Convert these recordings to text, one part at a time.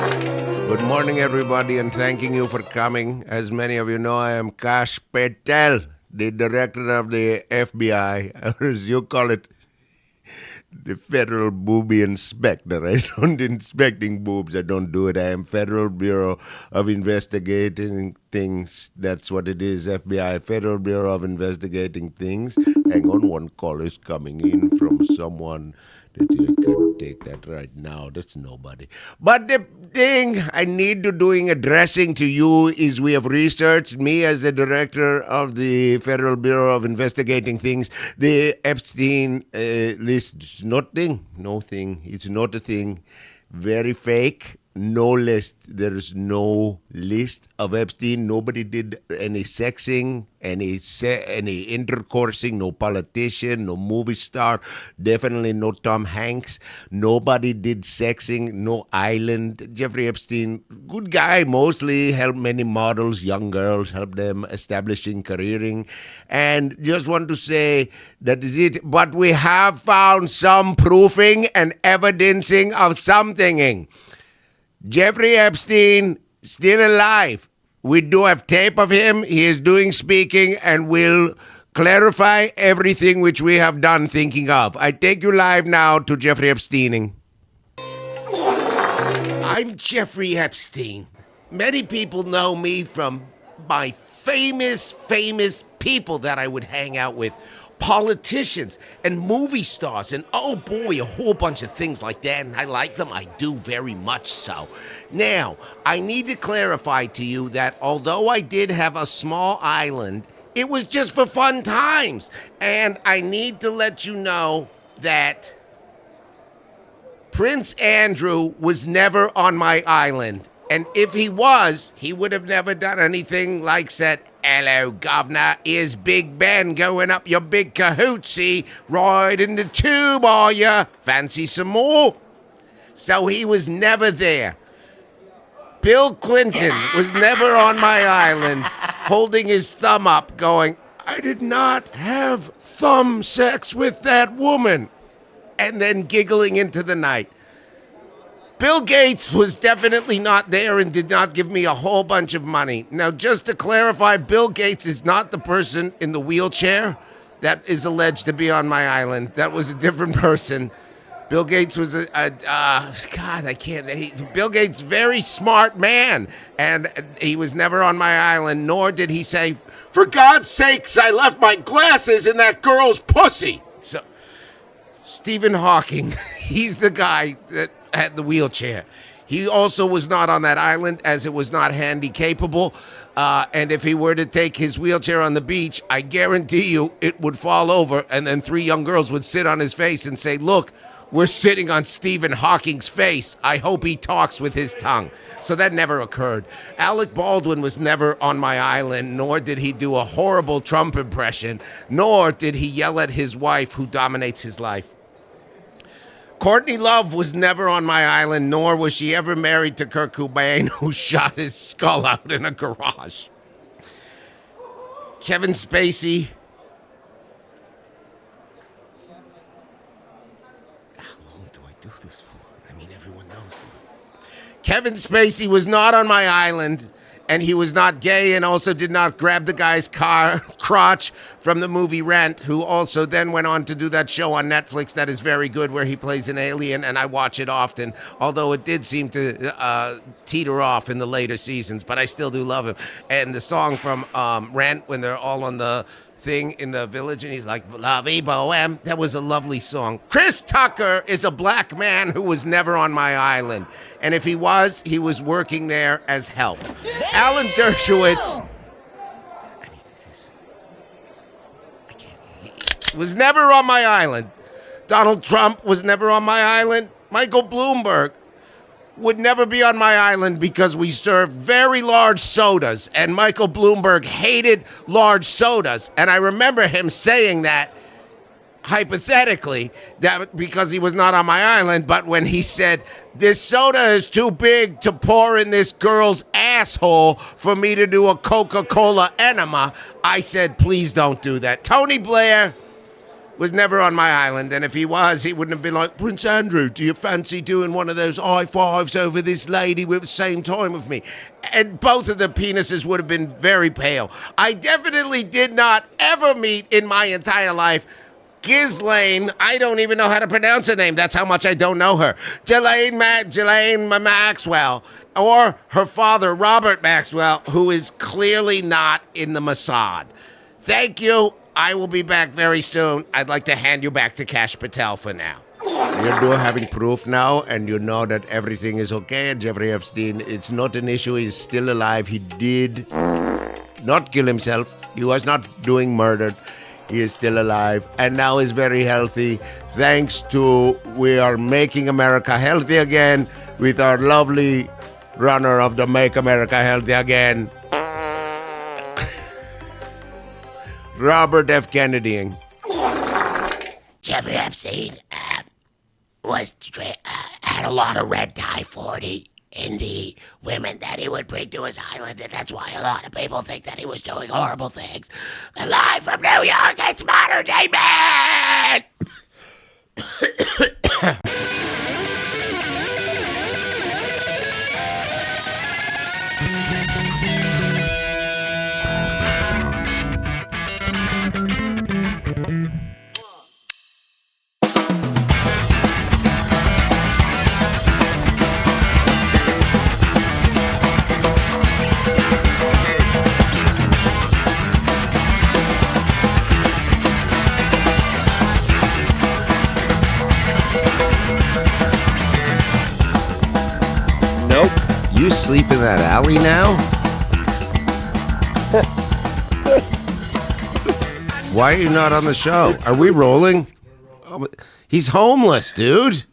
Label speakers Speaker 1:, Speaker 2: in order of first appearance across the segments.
Speaker 1: Good morning, everybody, and thanking you for coming. As many of you know, I am Kash Patel, the director of the FBI, or as you call it, the Federal Booby Inspector. I don't inspecting boobs. I don't do it. I am Federal Bureau of Investigating Things. That's what it is. FBI, Federal Bureau of Investigating Things. Hang on, one call is coming in from someone that you can take that right now. That's nobody. But the thing I need to doing addressing to you is we have researched, me as the director of the Federal Bureau of Investigating Things, the Epstein list. Nothing. It's not a thing. Very fake. No list. There is no list of Epstein. Nobody did any sexing, any intercoursing. No politician, no movie star. Definitely no Tom Hanks. Nobody did sexing. No island. Jeffrey Epstein, good guy. Mostly helped many models, young girls, helped them establishing careering. And just want to say that is it. But we have found some proofing and evidencing of something. Jeffrey Epstein, still alive. We do have tape of him. He is doing speaking and will clarify everything which we have done thinking of. I take you live now to Jeffrey Epsteining. I'm Jeffrey Epstein. Many people know me from my famous people that I would hang out with. Politicians and movie stars and oh boy, a whole bunch of things like that, and I like them. I do very much so. Now, I need to clarify to you that although I did have a small island, it was just for fun times. And I need to let you know that Prince Andrew was never on my island. And if he was, he would have never done anything like said, "Hello, governor, here's Big Ben going up your big cahootsy. Right in the tube, are ya? Fancy some more?" So he was never there. Bill Clinton was never on my island holding his thumb up going, "I did not have thumb sex with that woman," and then giggling into the night. Bill Gates was definitely not there and did not give me a whole bunch of money. Now, just to clarify, Bill Gates is not the person in the wheelchair that is alleged to be on my island. That was a different person. Bill Gates was Bill Gates, very smart man, and he was never on my island, nor did he say, "For God's sakes, I left my glasses in that girl's pussy." So, Stephen Hawking, he's the guy that had the wheelchair. He also was not on that island as it was not handy capable. And if he were to take his wheelchair on the beach, I guarantee you it would fall over and then 3 young girls would sit on his face and say, "Look, we're sitting on Stephen Hawking's face. I hope he talks with his tongue." So that never occurred. Alec Baldwin was never on my island, nor did he do a horrible Trump impression, nor did he yell at his wife who dominates his life. Courtney Love was never on my island, nor was she ever married to Kurt Cobain, who shot his skull out in a garage. Kevin Spacey. How long do I do this for? I mean, everyone knows him. Kevin Spacey was not on my island, and he was not gay and also did not grab the guy's crotch from the movie Rent, who also then went on to do that show on Netflix that is very good where he plays an alien, and I watch it often, although it did seem to teeter off in the later seasons, but I still do love him. And the song from Rent, when they're all on the thing in the village, and he's like, "La vie bohème," that was a lovely song. Chris Tucker is a black man who was never on my island, and if he was working there as help. Alan Dershowitz was never on my island. Donald Trump was never on my island. Michael Bloomberg would never be on my island because we serve very large sodas, and Michael Bloomberg hated large sodas. And I remember him saying that hypothetically, that because he was not on my island, but when he said, "This soda is too big to pour in this girl's asshole for me to do a Coca-Cola enema," I said, "Please don't do that." Tony Blair was never on my island. And if he was, he wouldn't have been like, Prince Andrew, do you fancy doing one of those high fives over this lady with the same time with me? And both of the penises would have been very pale. I definitely did not ever meet in my entire life Ghislaine, I don't even know how to pronounce her name. That's how much I don't know her. Ghislaine Maxwell, or her father, Robert Maxwell, who is clearly not in the Mossad. Thank you. I will be back very soon. I'd like to hand you back to Kash Patel for now. You're having proof now, and you know that everything is okay. And Jeffrey Epstein, it's not an issue. He's still alive. He did not kill himself. He was not doing murder. He is still alive and now is very healthy. Thanks to we are making America healthy again with our lovely runner of the Make America Healthy Again, Robert F. Kennedying.
Speaker 2: Jeffrey Epstein had a lot of red tie 40 in the women that he would bring to his island, and that's why a lot of people think that he was doing horrible things. And live from New York, it's Modern Day Man!
Speaker 1: You sleep in that alley now? Why are you not on the show? Are we rolling? Oh, he's homeless, dude.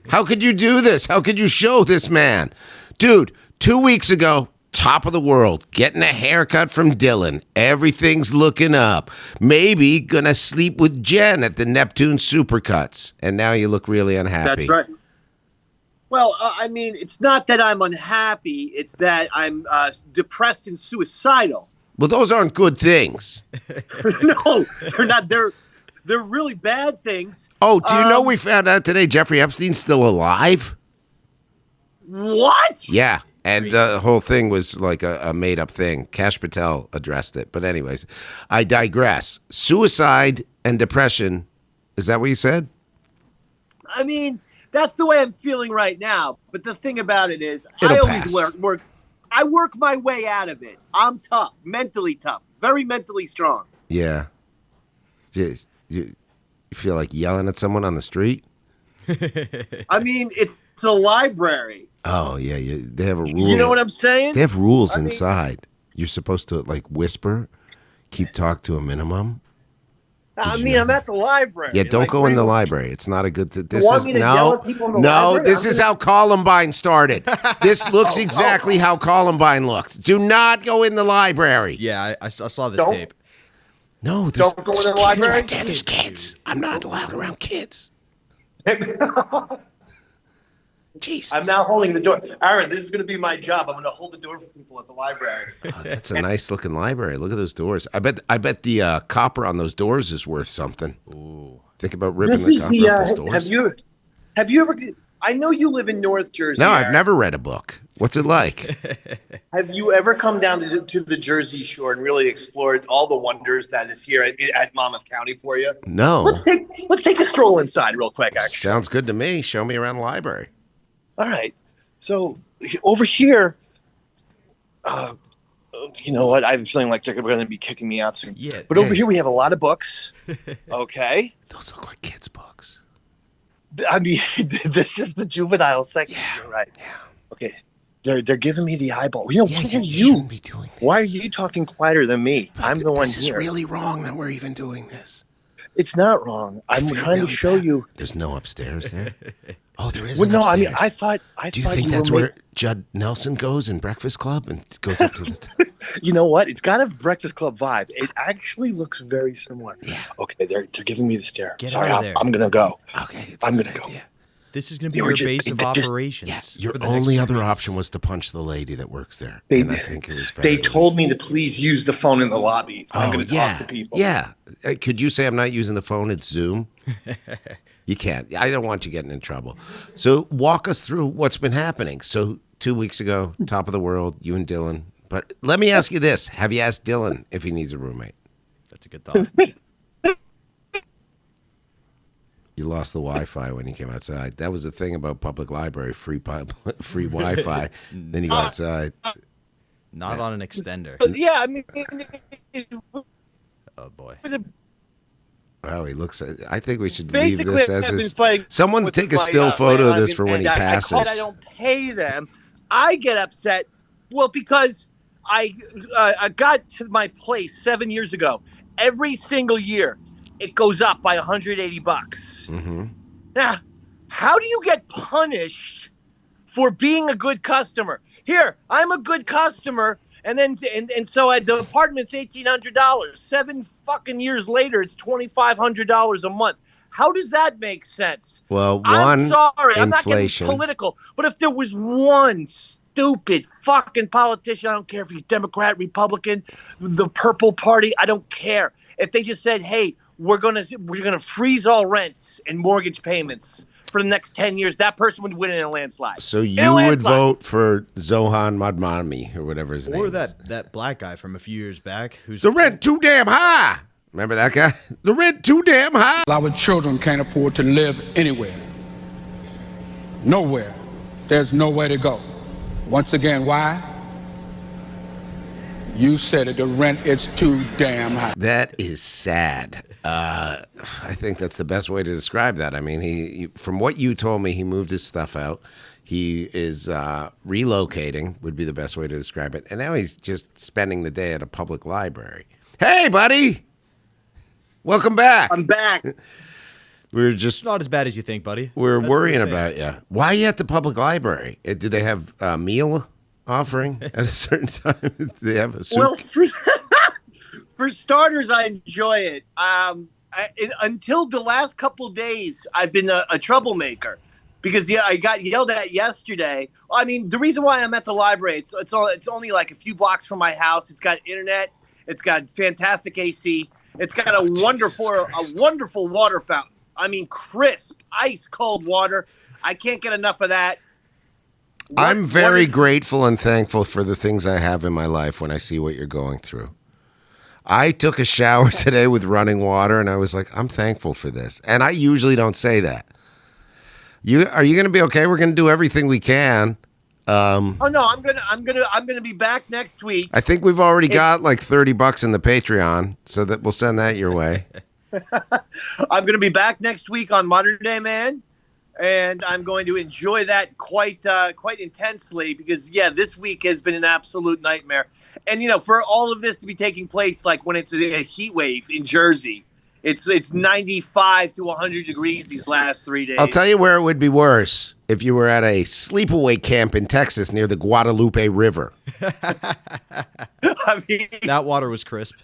Speaker 1: How could you do this? How could you show this man? Dude, 2 weeks ago, top of the world, getting a haircut from Dylan. Everything's looking up. Maybe gonna sleep with Jen at the Neptune Supercuts. And now you look really unhappy.
Speaker 3: That's right. Well, I mean, it's not that I'm unhappy. It's that I'm depressed and suicidal.
Speaker 1: Well, those aren't good things.
Speaker 3: No, they're not. They're really bad things.
Speaker 1: Oh, do you know we found out today Jeffrey Epstein's still alive?
Speaker 3: What?
Speaker 1: Yeah, and the whole thing was like a made-up thing. Kash Patel addressed it. But anyways, I digress. Suicide and depression, is that what you said?
Speaker 3: I mean, that's the way I'm feeling right now. But the thing about it is,
Speaker 1: It'll
Speaker 3: I always
Speaker 1: pass.
Speaker 3: work. I work my way out of it. I'm tough, mentally tough, very mentally strong.
Speaker 1: Yeah. Jeez. You feel like yelling at someone on the street?
Speaker 3: I mean, it's a library.
Speaker 1: Oh, yeah. They have a rule.
Speaker 3: You know what I'm saying?
Speaker 1: They have rules inside. You're supposed to, like, whisper, keep talk to a minimum.
Speaker 3: I'm at the library.
Speaker 1: Yeah, don't
Speaker 3: like,
Speaker 1: go in the library. It's not a good. This
Speaker 3: want
Speaker 1: is
Speaker 3: me to yell at people in the library?
Speaker 1: This is how Columbine started. This looks exactly how Columbine looked. Do not go in the library.
Speaker 4: Yeah, I saw this tape.
Speaker 1: No,
Speaker 3: Don't go in the library.
Speaker 2: There's kids. I'm not allowed around kids. Jesus.
Speaker 3: I'm now holding the door. Aaron, this is going to be my job. I'm going to hold the door for people at the library.
Speaker 1: Oh, that's a nice looking library. Look at those doors. I bet the copper on those doors is worth something. Ooh. Think about ripping the copper off those doors.
Speaker 3: Have you ever? I know you live in North Jersey.
Speaker 1: No,
Speaker 3: Aaron.
Speaker 1: I've never read a book. What's it like?
Speaker 3: Have you ever come down to the Jersey Shore and really explored all the wonders that is here at Monmouth County for you?
Speaker 1: No.
Speaker 3: Let's take a stroll inside real quick. Actually,
Speaker 1: Sounds good to me. Show me around the library.
Speaker 3: all right. So over here, you know what? I'm feeling like they're going to be kicking me out soon.
Speaker 4: Yeah.
Speaker 3: But over here we have a lot of books. Okay.
Speaker 1: Those look like kids' books.
Speaker 3: I mean, this is the juvenile section.
Speaker 1: Yeah.
Speaker 3: You're right.
Speaker 1: Yeah.
Speaker 3: Okay. They're giving me the eyeball. You know,
Speaker 1: Yeah,
Speaker 3: what are
Speaker 1: you
Speaker 3: you?
Speaker 1: shouldn't be doing this.
Speaker 3: Why are you talking quieter than me? I'm the one
Speaker 1: This is
Speaker 3: here.
Speaker 1: really wrong that we're even doing this.
Speaker 3: It's not wrong. I'm
Speaker 1: feel
Speaker 3: trying
Speaker 1: really
Speaker 3: to show
Speaker 1: bad.
Speaker 3: you.
Speaker 1: There's no upstairs there. Oh, there is.
Speaker 3: Well,
Speaker 1: an
Speaker 3: no, I
Speaker 1: upstairs.
Speaker 3: mean, I thought
Speaker 1: Do you think
Speaker 3: you
Speaker 1: that's
Speaker 3: were
Speaker 1: where Judd Nelson goes in Breakfast Club and goes up to the?
Speaker 3: You know what? It's got a Breakfast Club vibe. It actually looks very similar.
Speaker 1: Yeah.
Speaker 3: Okay, they're giving me the stare.
Speaker 4: Get
Speaker 3: Sorry,
Speaker 4: out of there.
Speaker 3: I'm gonna go.
Speaker 1: Okay, it's
Speaker 3: I'm
Speaker 1: a good
Speaker 3: gonna go.
Speaker 1: idea.
Speaker 4: This is going to be your base of operations.
Speaker 2: Yes.
Speaker 1: Your only other option was to punch the lady that works there. And I think it was better.
Speaker 3: They told me to please use the phone in the lobby. I'm going to talk to people.
Speaker 1: Yeah. Could you say I'm not using the phone? It's Zoom. You can't. I don't want you getting in trouble. So walk us through what's been happening. So 2 weeks ago, top of the world, you and Dylan. But let me ask you this. Have you asked Dylan if he needs a roommate?
Speaker 4: That's a good thought.
Speaker 1: You lost the Wi-Fi when you came outside. That was the thing about public library, free Wi-Fi. Then you go outside.
Speaker 4: Not on an extender.
Speaker 3: Yeah, I mean,
Speaker 4: Oh, boy.
Speaker 1: Wow, he looks. I think we should
Speaker 3: basically,
Speaker 1: leave this as
Speaker 3: I've been
Speaker 1: this.
Speaker 3: fighting
Speaker 1: Someone
Speaker 3: with
Speaker 1: take a
Speaker 3: my,
Speaker 1: still photo of this for when he
Speaker 3: I
Speaker 1: passes.
Speaker 3: called, I don't pay them. I get upset. Well, because I got to my place 7 years ago. Every single year, it goes up by $180.
Speaker 1: Mm-hmm.
Speaker 3: Now, how do you get punished for being a good customer? Here, I'm a good customer, and then so at the apartment's $1,800. 7 fucking years later, it's $2,500 a month. How does that make sense?
Speaker 1: Well,
Speaker 3: I'm sorry, I'm not
Speaker 1: inflation.
Speaker 3: getting political, but if there was one stupid fucking politician, I don't care if he's Democrat, Republican, the Purple Party, I don't care. If they just said, "Hey, we're gonna freeze all rents and mortgage payments for the next 10 years," that person would win in a landslide.
Speaker 1: So you would vote for Zohan Madmani or whatever his name
Speaker 4: Or
Speaker 1: is.
Speaker 4: that black guy from a few years back who's
Speaker 1: The rent too damn high. Remember that guy? The rent too damn high.
Speaker 5: Our children can't afford to live anywhere. Nowhere. There's nowhere to go. Once again, why? You said it, the rent is too damn high.
Speaker 1: That is sad. I think that's the best way to describe that. I mean, he from what you told me, he moved his stuff out. He is relocating, would be the best way to describe it. And now he's just spending the day at a public library. Hey, buddy. Welcome back.
Speaker 3: I'm back.
Speaker 1: We're just
Speaker 4: not as bad as you think, buddy.
Speaker 1: We're
Speaker 4: That's
Speaker 1: worrying
Speaker 4: what we're saying.
Speaker 1: about you. Why are you at the public library? Do they have a meal offering at a certain time? Do they have a soup?
Speaker 3: Well, for starters, I enjoy it. Until the last couple days, I've been a troublemaker because I got yelled at yesterday. I mean, the reason why I'm at the library, it's only like a few blocks from my house. It's got internet. It's got fantastic AC. It's got a wonderful water fountain. I mean, crisp, ice cold water. I can't get enough of that.
Speaker 1: I'm very grateful and thankful for the things I have in my life when I see what you're going through. I took a shower today with running water, and I was like, I'm thankful for this. And I usually don't say that. Are you going to be okay? We're going to do everything we can.
Speaker 3: Oh no, I'm gonna be back next week.
Speaker 1: I think we've already got like $30 in the Patreon, so that we'll send that your way.
Speaker 3: I'm gonna be back next week on Modern Day Man, and I'm going to enjoy that quite intensely because this week has been an absolute nightmare. And for all of this to be taking place, like when it's a heat wave in Jersey, it's 95 to 100 degrees these last 3 days.
Speaker 1: I'll tell you where it would be worse if you were at a sleepaway camp in Texas near the Guadalupe River.
Speaker 3: I mean,
Speaker 4: that water was crisp.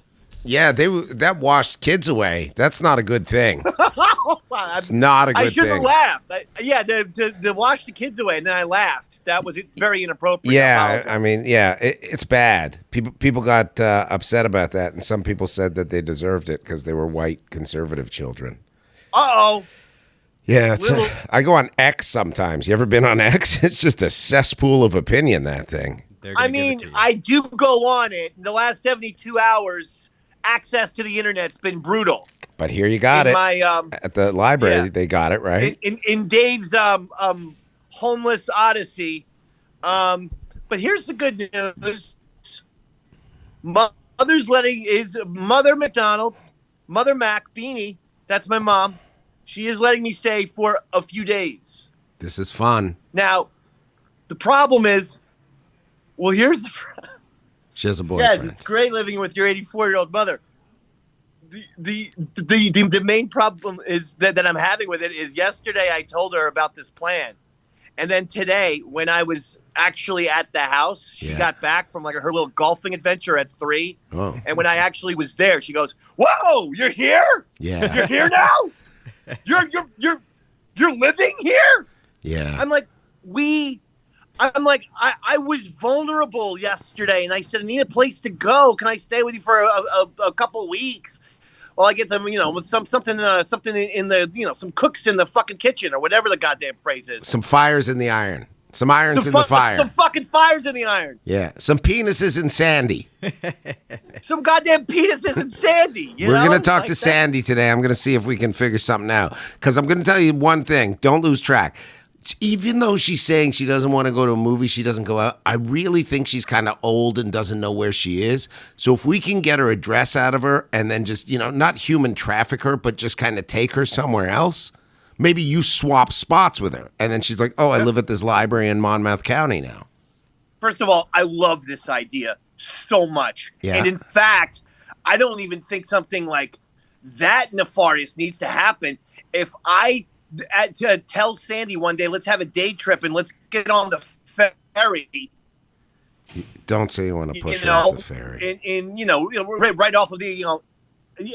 Speaker 1: Yeah, that washed kids away. That's not a good thing. It's not a good thing.
Speaker 3: I should have laughed. To wash the kids away, and then I laughed. That was very inappropriate.
Speaker 1: Yeah, I mean, it's bad. People got upset about that, and some people said that they deserved it because they were white conservative children.
Speaker 3: Uh-oh.
Speaker 1: Yeah, I go on X sometimes. You ever been on X? It's just a cesspool of opinion, that thing.
Speaker 3: I mean, I do go on it. In the last 72 hours, access to the internet's been brutal.
Speaker 1: But here you got it. At the library, they got it, right?
Speaker 3: In Dave's homeless odyssey. But here's the good news. Mother McDonald, Mother Mac, Beanie, that's my mom. She is letting me stay for a few days.
Speaker 1: This is fun.
Speaker 3: Now, the problem is, here's the
Speaker 1: she has a boyfriend.
Speaker 3: Yes, it's great living with your 84-year-old mother. The main problem is that I'm having with it is yesterday I told her about this plan. And then today, when I was actually at the house, she got back from like her little golfing adventure at 3.
Speaker 1: Oh.
Speaker 3: And when I actually was there, she goes, "Whoa, you're here?
Speaker 1: Yeah.
Speaker 3: You're here now? You're living here?"
Speaker 1: Yeah.
Speaker 3: I'm like, I was vulnerable yesterday, and I said, I need a place to go. Can I stay with you for a couple weeks? Well, I get them, with something in the, some cooks in the fucking kitchen or whatever the goddamn phrase is.
Speaker 1: Some fires in the iron. Some irons in the fire.
Speaker 3: Some fucking fires in the iron.
Speaker 1: Yeah. Some penises in Sandy.
Speaker 3: Some goddamn penises in Sandy.
Speaker 1: We're going to talk to Sandy today. I'm going to see if we can figure something out. Because I'm going to tell you one thing. Don't lose track. Even though she's saying she doesn't want to go to a movie, she doesn't go out, I really think she's kind of old and doesn't know where she is. So if we can get her address out of her and then just, not human traffic her, but just kind of take her somewhere else, maybe you swap spots with her. And then she's like, oh, I live at this library in Monmouth County now.
Speaker 3: First of all, I love this idea so much.
Speaker 1: Yeah.
Speaker 3: And in fact, I don't even think something like that nefarious needs to happen. If I tell Sandy one day, let's have a day trip and let's get on the ferry.
Speaker 1: Don't say you want to push her off the ferry.
Speaker 3: Right off of the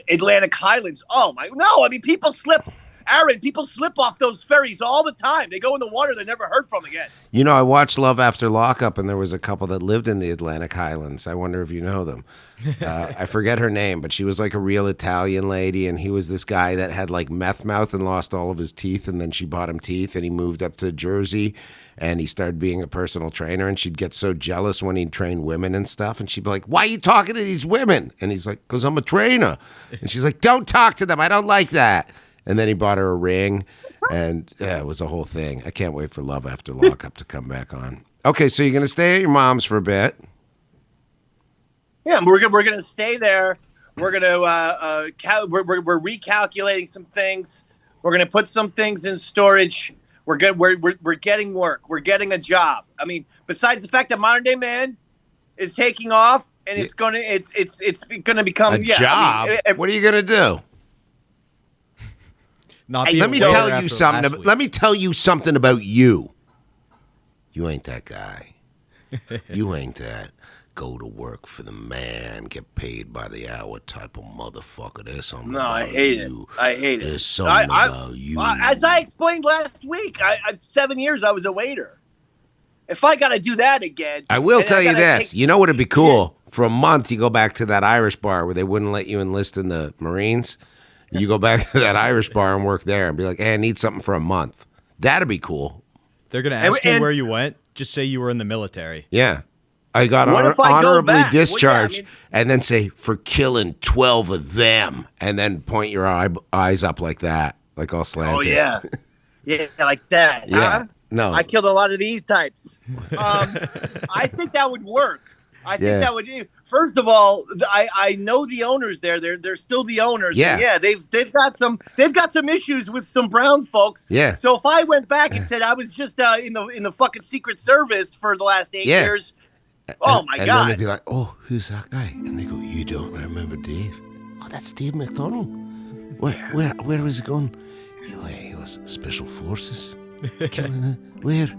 Speaker 3: Atlantic Highlands. Oh my! No, I mean people slip. Aaron, people slip off those ferries all the time. They go in the water, they're never heard from again.
Speaker 1: I watched Love After Lockup, and there was a couple that lived in the Atlantic Highlands. I wonder if you know them. I forget her name, but she was like a real Italian lady, and he was this guy that had like meth mouth and lost all of his teeth, and then she bought him teeth, and he moved up to Jersey, and he started being a personal trainer, and she'd get so jealous when he'd train women and stuff, and she'd be like, why are you talking to these women? And he's like, because I'm a trainer. And she's like, don't talk to them. I don't like that. And then he bought her a ring, and it was a whole thing. I can't wait for Love After Lockup to come back on. Okay, so you're going to stay at your mom's for a bit.
Speaker 3: Yeah, we're gonna stay there. We're gonna we're recalculating some things. We're gonna put some things in storage. We're good. We're getting work. We're getting a job. I mean, besides the fact that Modern Day Man is taking off, and it's gonna become
Speaker 1: a job. What are you gonna do? Let me tell you something. Let me tell you something about you. You ain't that guy. You ain't that go to work for the man, get paid by the hour type of motherfucker. There's something. No,
Speaker 3: I hate it. I hate it.
Speaker 1: There's something about you.
Speaker 3: As I explained last week, 7 years I was a waiter. If I got to do that again,
Speaker 1: I will tell you this. You know what would be cool? For a month, you go back to that Irish bar where they wouldn't let you enlist in the Marines. You go back to that Irish bar and work there and be like, hey, I need something for a month. That'd be cool.
Speaker 4: They're going to ask you where you went. Just say you were in the military.
Speaker 1: Yeah. I got honorably discharged, and then say, for killing 12 of them, and then point your eyes up like that, like all slanted.
Speaker 3: Oh, yeah. Yeah, like that.
Speaker 1: Yeah.
Speaker 3: Huh?
Speaker 1: No.
Speaker 3: I killed a lot of these types. I think that would work. I think that would. First of all, I know the owners there. They're still the owners.
Speaker 1: Yeah,
Speaker 3: yeah. They've got some issues with some brown folks.
Speaker 1: Yeah.
Speaker 3: So if I went back and said I was just in the fucking Secret Service for the last 8 years, oh my god.
Speaker 1: And then they'd be like, oh, who's that guy? And they go, you don't remember Dave? Oh, that's Dave McDonald. Where was he going? He was Special Forces. Killing it. Where?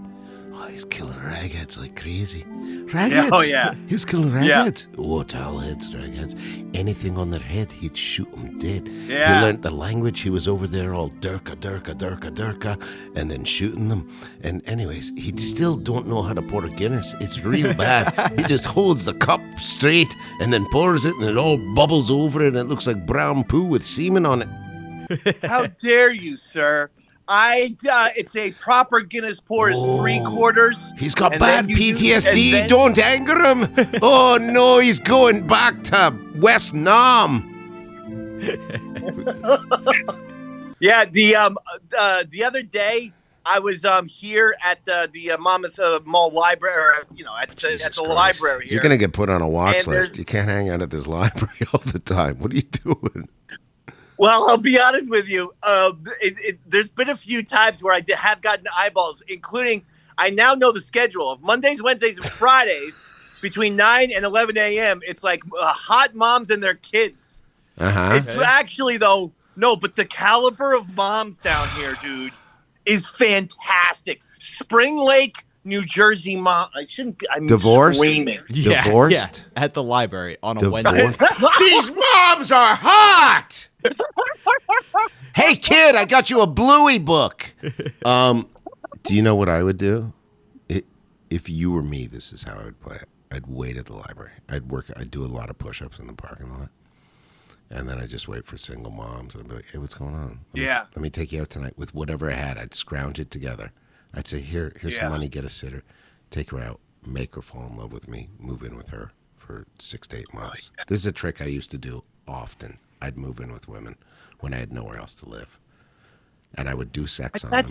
Speaker 1: Oh, he's killing ragheads like crazy. Ragheads?
Speaker 3: Yeah, oh, yeah.
Speaker 1: He was killing ragheads. Yeah. Oh, towelheads, ragheads. Anything on their head, he'd shoot them dead.
Speaker 3: Yeah.
Speaker 1: He learned the language. He was over there all durka, durka, durka, durka, and then shooting them. And anyways, he still don't know how to pour a Guinness. It's real bad. He just holds the cup straight and then pours it, and it all bubbles over, and it looks like brown poo with semen on it.
Speaker 3: How dare you, sir? It's a proper Guinness pour is 3/4.
Speaker 1: He's got bad PTSD. Don't anger him. Oh no, he's going back to West Nam.
Speaker 3: Yeah, the other day I was here at the Monmouth Mall Library, at the library here.
Speaker 1: You're gonna get put on a watch list. You can't hang out at this library all the time. What are you doing?
Speaker 3: Well, I'll be honest with you. There's been a few times where I have gotten eyeballs, including I now know the schedule of Mondays, Wednesdays, and Fridays between 9 and 11 a.m. It's like hot moms and their kids. It's actually, though, no, but the caliber of moms down here, dude, is fantastic. Spring Lake, New Jersey mom. I'm
Speaker 1: divorced?
Speaker 3: Screaming.
Speaker 4: Yeah,
Speaker 1: divorced?
Speaker 4: Yeah, at the library on a Wednesday.
Speaker 1: These moms are hot! Hey, kid, I got you a Bluey book. Do you know what I would do? If you were me, this is how I would play it. I'd wait at the library. I'd do a lot of push-ups in the parking lot. And then I'd just wait for single moms. And I'd be like, hey, what's going on? Let me take you out tonight with whatever I had. I'd scrounge it together. I'd say, here's some money, get a sitter. Take her out, make her fall in love with me, move in with her for 6 to 8 months. This is a trick I used to do often. I'd move in with women when I had nowhere else to live. And I would do sex on them.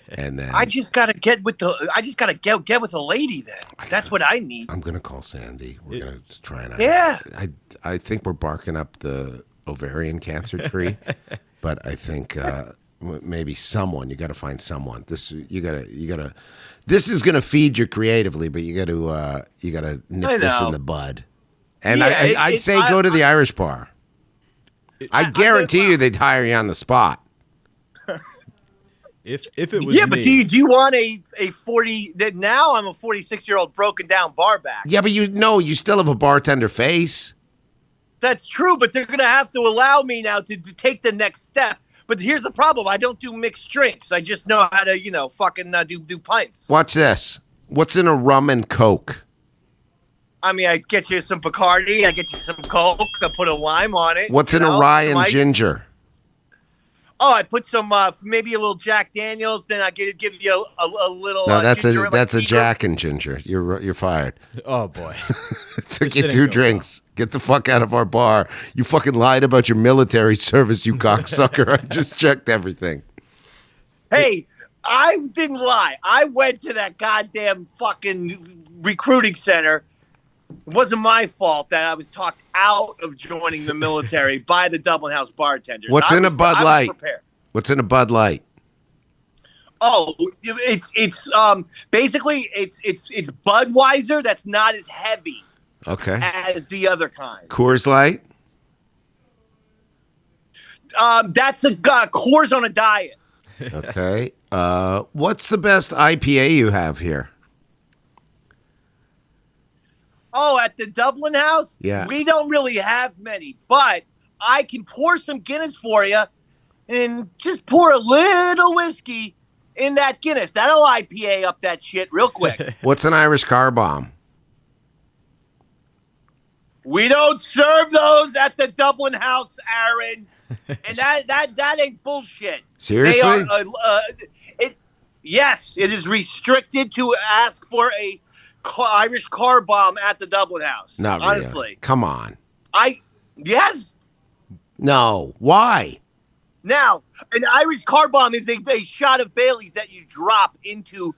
Speaker 1: And then
Speaker 3: I just gotta get with a lady then. That's what I need.
Speaker 1: I'm gonna call Sandy. We're gonna try and I think we're barking up the ovarian cancer tree, but I think maybe someone. You got to find someone. This This is gonna feed you creatively, but you got to nip this in the bud. And I'd say go to the Irish bar. I guarantee you they'd hire you on the spot.
Speaker 4: If it was
Speaker 3: but do you want a 40? Now I'm a 46-year-old broken down bar back.
Speaker 1: Yeah, but you still have a bartender face.
Speaker 3: That's true, but they're gonna have to allow me now to take the next step. But here's the problem: I don't do mixed drinks. I just know how to fucking do pints.
Speaker 1: Watch this. What's in a rum and Coke?
Speaker 3: I mean, I get you some Bacardi, I get you some Coke, I put a lime on it.
Speaker 1: What's in a rye and ginger?
Speaker 3: Oh, I put some maybe a little Jack Daniels. Then I give you a little.
Speaker 1: No, that's
Speaker 3: ginger,
Speaker 1: that's a Jack and ginger. You're fired.
Speaker 4: Oh boy,
Speaker 1: It took you 2 drinks. Well. Get the fuck out of our bar. You fucking lied about your military service, you cocksucker. I just checked everything.
Speaker 3: Hey, I didn't lie. I went to that goddamn fucking recruiting center. It wasn't my fault that I was talked out of joining the military by the Dublin House bartenders.
Speaker 1: What's in a Bud Light? What's in a Bud Light?
Speaker 3: Oh, it's basically it's Budweiser that's not as heavy as the other kind.
Speaker 1: Coors Light?
Speaker 3: That's a Coors on a diet.
Speaker 1: Okay. What's the best IPA you have here?
Speaker 3: Oh, at the Dublin House?
Speaker 1: Yeah.
Speaker 3: We don't really have many, but I can pour some Guinness for you and just pour a little whiskey in that Guinness. That'll IPA up that shit real quick.
Speaker 1: What's an Irish car bomb?
Speaker 3: We don't serve those at the Dublin House, Aaron. And that ain't bullshit.
Speaker 1: Seriously?
Speaker 3: Yes, it is restricted to ask for a Irish car bomb at the Dublin House.
Speaker 1: Not really.
Speaker 3: Honestly.
Speaker 1: Come on.
Speaker 3: Yes.
Speaker 1: No. Why?
Speaker 3: Now, an Irish car bomb is a shot of Bailey's that you drop into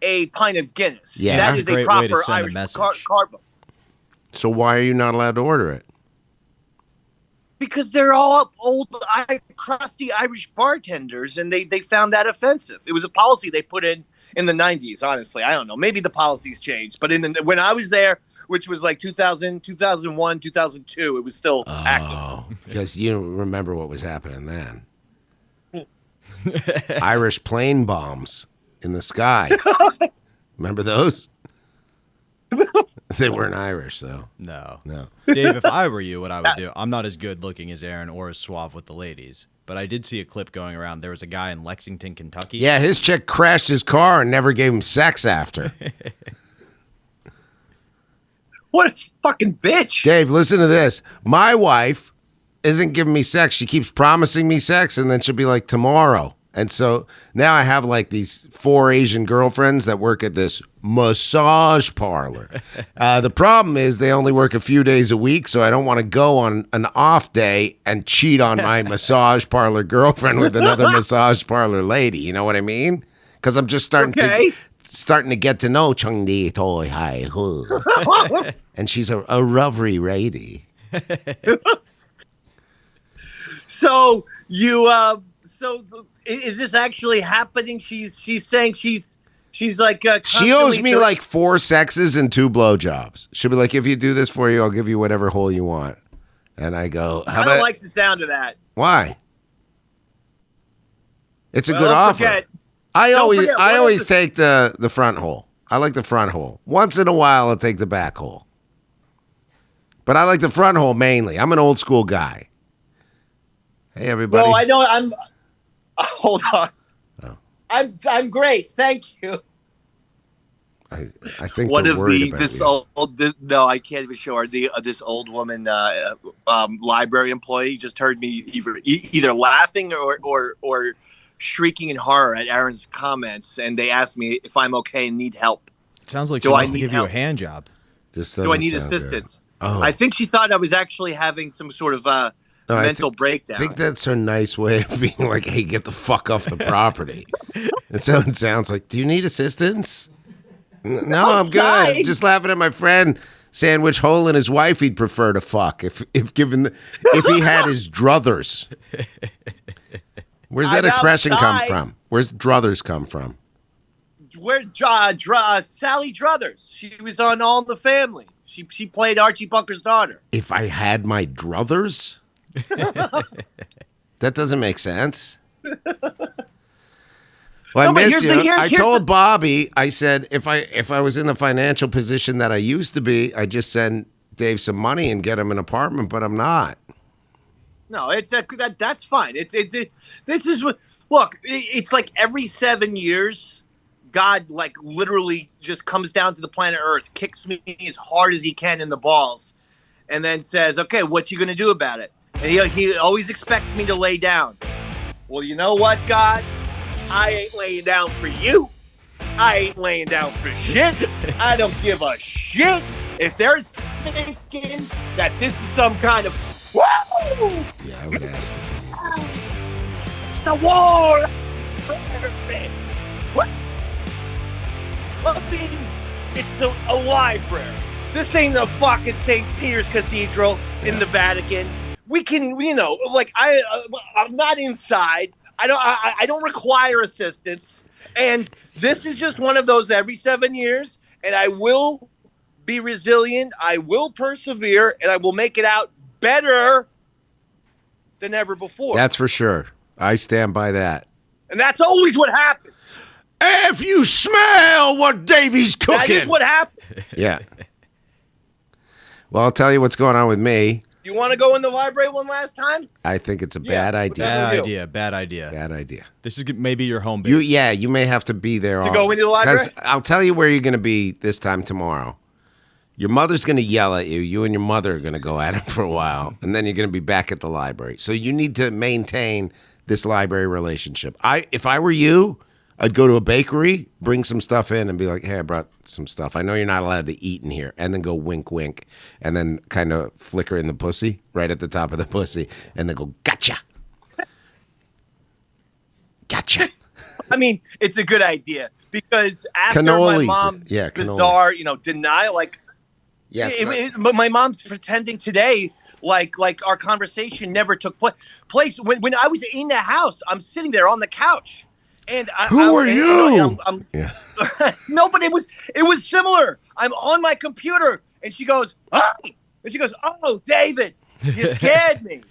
Speaker 3: a pint of Guinness.
Speaker 1: Yeah.
Speaker 3: That is a proper Irish car bomb.
Speaker 1: So why are you not allowed to order it?
Speaker 3: Because they're all old, crusty Irish bartenders, and they found that offensive. It was a policy they put in the 90s, honestly. I don't know. Maybe the policies changed. But when I was there, which was like 2000, 2001, 2002, it was still active.
Speaker 1: Because you remember what was happening then. Irish plane bombs in the sky. Remember those? They weren't Irish, though.
Speaker 4: No. Dave, if I were you, what I would do, I'm not as good looking as Aaron or as suave with the ladies, but I did see a clip going around. There was a guy in Lexington, Kentucky.
Speaker 1: Yeah, his chick crashed his car and never gave him sex after.
Speaker 3: What a fucking bitch.
Speaker 1: Dave, listen to this. My wife isn't giving me sex. She keeps promising me sex, and then she'll be like, tomorrow. And so now I have like these 4 Asian girlfriends that work at this massage parlor. The problem is they only work a few days a week, so I don't want to go on an off day and cheat on my massage parlor girlfriend with another massage parlor lady. You know what I mean? Because I'm just starting to get to know Chung Di Toy Hai Hu. And she's a rovery lady.
Speaker 3: So you is this actually happening? She's saying she's like
Speaker 1: she owes me like 4 sexes and 2 blowjobs. She'll be like, if you do this for you, I'll give you whatever hole you want. And I go,
Speaker 3: I don't like the sound of that.
Speaker 1: Why? It's a good offer. I always take the front hole. I like the front hole. Once in a while, I'll take the back hole. But I like the front hole mainly. I'm an old school guy. Hey, everybody.
Speaker 3: Well, I know hold on.
Speaker 1: Oh.
Speaker 3: I'm great. Thank you.
Speaker 1: I think
Speaker 3: One
Speaker 1: they're
Speaker 3: of
Speaker 1: worried about
Speaker 3: this
Speaker 1: you.
Speaker 3: no, I can't even show her. This old woman, library employee, just heard me either laughing or shrieking in horror at Aaron's comments, and they asked me if I'm okay and need help.
Speaker 4: It sounds like she
Speaker 3: Do I
Speaker 4: wants to
Speaker 3: need
Speaker 4: give you a
Speaker 3: help?
Speaker 4: hand job.
Speaker 1: This
Speaker 3: Do I
Speaker 1: doesn't
Speaker 3: need
Speaker 1: sound good.
Speaker 3: assistance?
Speaker 1: Oh,
Speaker 3: I think she thought I was actually having some sort of
Speaker 1: No,
Speaker 3: mental
Speaker 1: I
Speaker 3: breakdown.
Speaker 1: think that's her nice way of being like, "Hey, get the fuck off the property." That's how it sounds like. Do you need assistance? No, I'm good.
Speaker 3: Outside.
Speaker 1: I'm just laughing at my friend saying which hole in his wife he'd prefer to fuck if he had his druthers. Where's that
Speaker 3: I'm
Speaker 1: expression come
Speaker 3: outside.
Speaker 1: from? Where's druthers come from?
Speaker 3: Where Sally Druthers? She was on All in the Family. She played Archie Bunker's daughter.
Speaker 1: If I had my druthers? That doesn't make sense. Well, I
Speaker 3: No, but
Speaker 1: miss
Speaker 3: here's
Speaker 1: you.
Speaker 3: the-
Speaker 1: I
Speaker 3: here's
Speaker 1: told
Speaker 3: the-
Speaker 1: Bobby, I said, if I was in the financial position that I used to be, I'd just send Dave some money and get him an apartment, but I'm not.
Speaker 3: No, that's fine. This is what. Look, it's like every 7 years, God like literally just comes down to the planet Earth, kicks me as hard as he can in the balls, and then says, "Okay, what you gonna do about it?" And he always expects me to lay down. Well, you know what, God? I ain't laying down for you. I ain't laying down for shit. I don't give a shit if they're thinking that this is some kind of woo.
Speaker 1: Yeah, I would ask if you need assistance.
Speaker 3: The wall. What? I mean, it's a library. This ain't the fucking St. Peter's Cathedral in the Vatican. We can, like I'm not inside. I don't require assistance. And this is just one of those every 7 years. And I will be resilient. I will persevere, and I will make it out better than ever before.
Speaker 1: That's for sure. I stand by that.
Speaker 3: And that's always what happens.
Speaker 1: If you smell what Davey's cooking.
Speaker 3: That is what happens.
Speaker 1: Yeah. Well, I'll tell you what's going on with me.
Speaker 3: You want to go in the library one last time?
Speaker 1: I think it's a
Speaker 3: Yeah,
Speaker 1: bad idea.
Speaker 3: that-
Speaker 4: Bad
Speaker 3: with you.
Speaker 4: idea. Bad idea.
Speaker 1: Bad idea.
Speaker 4: This is maybe your home base.
Speaker 1: You may have to be there
Speaker 3: To go into the library?
Speaker 1: 'cause I'll tell you where you're going to be this time tomorrow. Your mother's going to yell at you. You and your mother are going to go at it for a while, and then you're going to be back at the library. So you need to maintain this library relationship. If I were you, I'd go to a bakery, bring some stuff in, and be like, "Hey, I brought some stuff. I know you're not allowed to eat in here," and then go wink, wink, and then kind of flicker in the pussy right at the top of the pussy, and then go, "Gotcha, gotcha."
Speaker 3: I mean, it's a good idea because after my
Speaker 1: Cannolis.
Speaker 3: mom's
Speaker 1: Yeah, cannolis.
Speaker 3: bizarre, denial, like,
Speaker 1: Yes.
Speaker 3: but my mom's pretending today like our conversation never took place. When I was in the house, I'm sitting there on the couch, and
Speaker 1: Who are you?
Speaker 3: I'm
Speaker 1: Yeah.
Speaker 3: no, but it was similar. I'm on my computer, and she goes, "Oh," and she goes, "Oh, David, you scared me.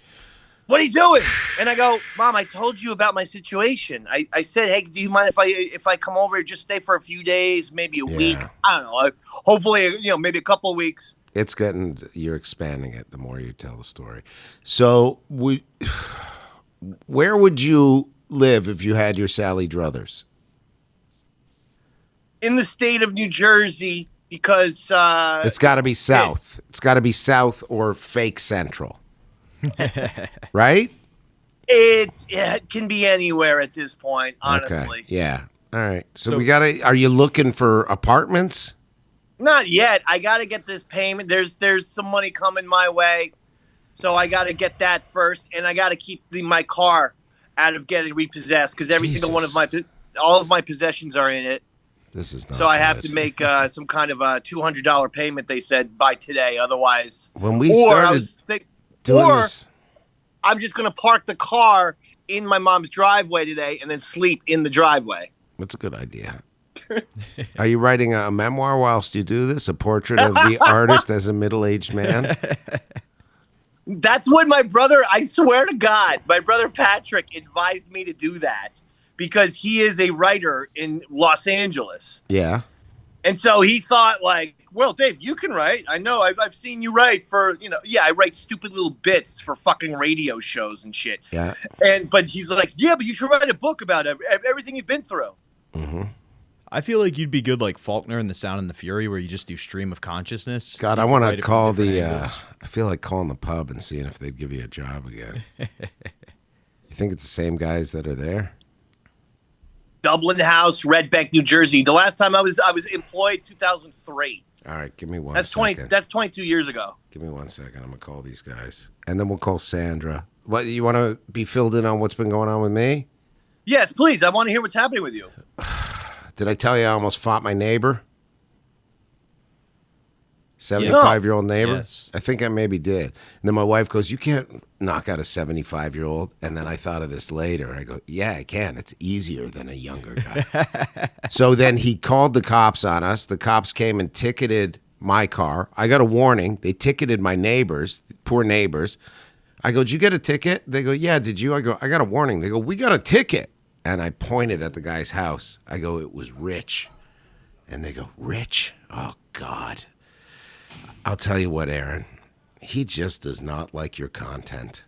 Speaker 3: What are you doing?" And I go, "Mom, I told you about my situation. I said, hey, do you mind if I come over and just stay for a few days, maybe a week? I don't know. Hopefully, maybe a couple of weeks."
Speaker 1: You're expanding it the more you tell the story. So, where would you live if you had your Sally Druthers?
Speaker 3: In the state of New Jersey, because
Speaker 1: It's got to be south. It's got to be south or fake central. Right?
Speaker 3: it can be anywhere at this point, honestly.
Speaker 1: Okay. Yeah. All right. So are you looking for apartments?
Speaker 3: Not yet. I got to get this payment. There's some money coming my way, so I got to get that first, and I got to keep my car out of getting repossessed because every single one of all of my possessions are in it.
Speaker 1: This is not
Speaker 3: So I have
Speaker 1: good.
Speaker 3: to make some kind of a $200 payment. They said by today, otherwise.
Speaker 1: When we
Speaker 3: or I
Speaker 1: started
Speaker 3: was
Speaker 1: doing
Speaker 3: or
Speaker 1: this,
Speaker 3: I'm just gonna park the car in my mom's driveway today and then sleep in the driveway.
Speaker 1: that's a good idea. Are you writing a memoir whilst you do this? A portrait of the artist as a middle-aged man?
Speaker 3: That's what my brother, I swear to God, my brother Patrick advised me to do that because he is a writer in Los Angeles.
Speaker 1: Yeah.
Speaker 3: And so he thought, like, Well, Dave, you can write. I know. I've seen you write for, I write stupid little bits for fucking radio shows and shit.
Speaker 1: Yeah.
Speaker 3: But he's like, yeah, but you should write a book about everything you've been through.
Speaker 1: Mm-hmm.
Speaker 4: I feel like you'd be good like Faulkner in The Sound and the Fury, where you just do stream of consciousness.
Speaker 1: God, I want to call I feel like calling the pub and seeing if they'd give you a job again. You think it's the same guys that are there?
Speaker 3: Dublin House, Red Bank, New Jersey. The last time I was employed, 2003.
Speaker 1: All right, give me one
Speaker 3: That's
Speaker 1: second.
Speaker 3: That's 22 years ago.
Speaker 1: Give me 1 second. I'm going to call these guys. And then we'll call Sandra. What, you want to be filled in on what's been going on with me?
Speaker 3: Yes, please. I want to hear what's happening with you.
Speaker 1: Did I tell you I almost fought my neighbor? 75-year-old neighbor?
Speaker 4: Yes.
Speaker 1: I think I maybe did. And then my wife goes, you can't knock out a 75-year-old. And then I thought of this later. I go, yeah, I can. It's easier than a younger guy. So then he called the cops on us. The cops came and ticketed my car. I got a warning. They ticketed my neighbors, poor neighbors. I go, did you get a ticket? They go, yeah, did you? I go, I got a warning. They go, we got a ticket. And I pointed at the guy's house. I go, it was Rich. And they go, Rich? Oh, God. I'll tell you what, Aaron. He just does not like your content.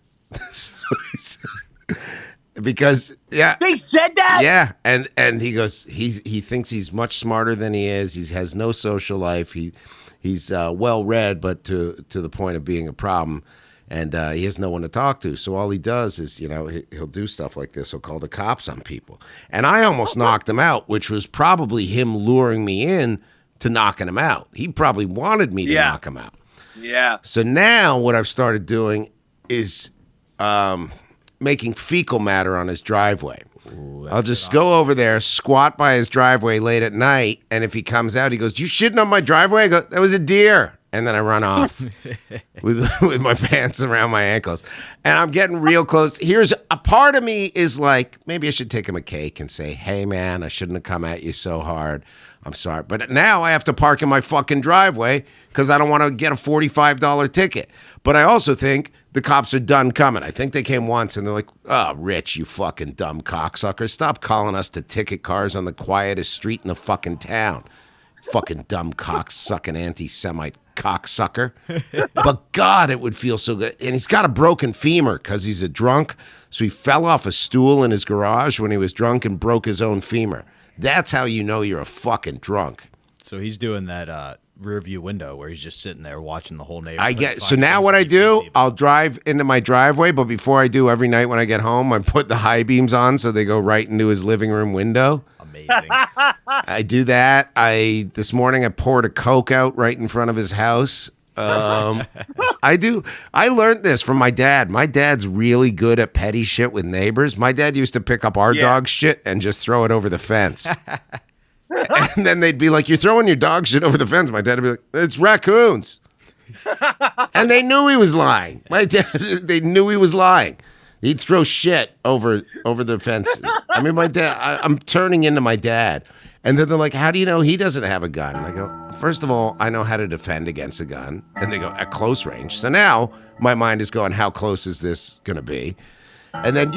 Speaker 1: Because, yeah.
Speaker 3: They said that?
Speaker 1: Yeah. And he goes, he thinks he's much smarter than he is. He has no social life. He's well-read, but to the point of being a problem. And he has no one to talk to. So all he does is, he'll do stuff like this. He'll call the cops on people. And I almost knocked him out, which was probably him luring me in to knocking him out. He probably wanted me to knock him out.
Speaker 3: Yeah.
Speaker 1: So now what I've started doing is making fecal matter on his driveway.
Speaker 4: Ooh,
Speaker 1: I'll just go over there, squat by his driveway late at night, and if he comes out, he goes, you shitting on my driveway? I go, that was a deer. And then I run off with my pants around my ankles. And I'm getting real close. Here's a part of me is like, maybe I should take him a cake and say, hey, man, I shouldn't have come at you so hard. I'm sorry. But now I have to park in my fucking driveway because I don't want to get a $45 ticket. But I also think the cops are done coming. I think they came once and they're like, oh, Rich, you fucking dumb cocksucker. Stop calling us to ticket cars on the quietest street in the fucking town. Fucking dumb cocksucking anti-Semite cocksucker. But God, it would feel so good. And he's got a broken femur because he's a drunk. So he fell off a stool in his garage when he was drunk and broke his own femur. That's how you know you're a fucking drunk.
Speaker 4: So he's doing that rear view window where he's just sitting there watching the whole neighborhood.
Speaker 1: So now what I do, I'll drive into my driveway, but before I do, every night when I get home, I put the high beams on so they go right into his living room window.
Speaker 4: Amazing.
Speaker 1: I do that. This morning I poured a Coke out right in front of his house. I learned this from my dad. My dad's really good at petty shit with neighbors. My dad used to pick up our dog shit and just throw it over the fence. And then they'd be like, you're throwing your dog shit over the fence. My dad would be like, it's raccoons. And they knew he was lying. They knew he was lying. He'd throw shit over the fence. I mean, my dad, I'm turning into my dad. And then they're like, how do you know he doesn't have a gun? And I go, first of all, I know how to defend against a gun. And they go, at close range. So now my mind is going, how close is this going to be? And then,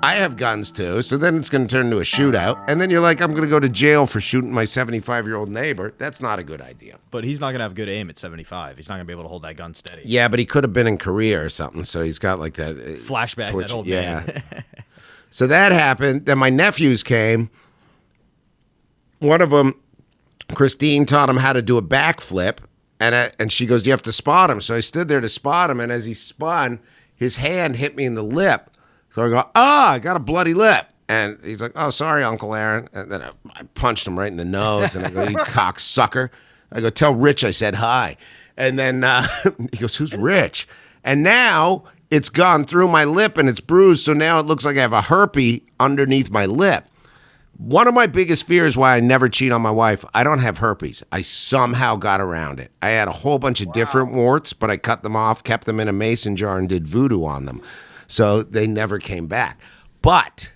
Speaker 1: I have guns too. So then it's going to turn into a shootout. And then you're like, I'm going to go to jail for shooting my 75-year-old neighbor. That's not a good idea.
Speaker 4: But he's not going to have good aim at 75. He's not going to be able to hold that gun steady.
Speaker 1: Yeah, but he could have been in Korea or something. So he's got like that.
Speaker 4: Flashback, that old man.
Speaker 1: So that happened. Then my nephews came. One of them, Christine, taught him how to do a backflip. And she goes, you have to spot him. So I stood there to spot him. And as he spun, his hand hit me in the lip. So I go, I got a bloody lip. And he's like, oh, sorry, Uncle Aaron. And then I punched him right in the nose. And I go, you cocksucker. I go, tell Rich I said hi. And then he goes, who's Rich? And now it's gone through my lip and it's bruised. So now it looks like I have a herpes underneath my lip. One of my biggest fears why I never cheat on my wife, I don't have herpes. I somehow got around it. I had a whole bunch of different warts, but I cut them off, kept them in a mason jar, and did voodoo on them. So they never came back. But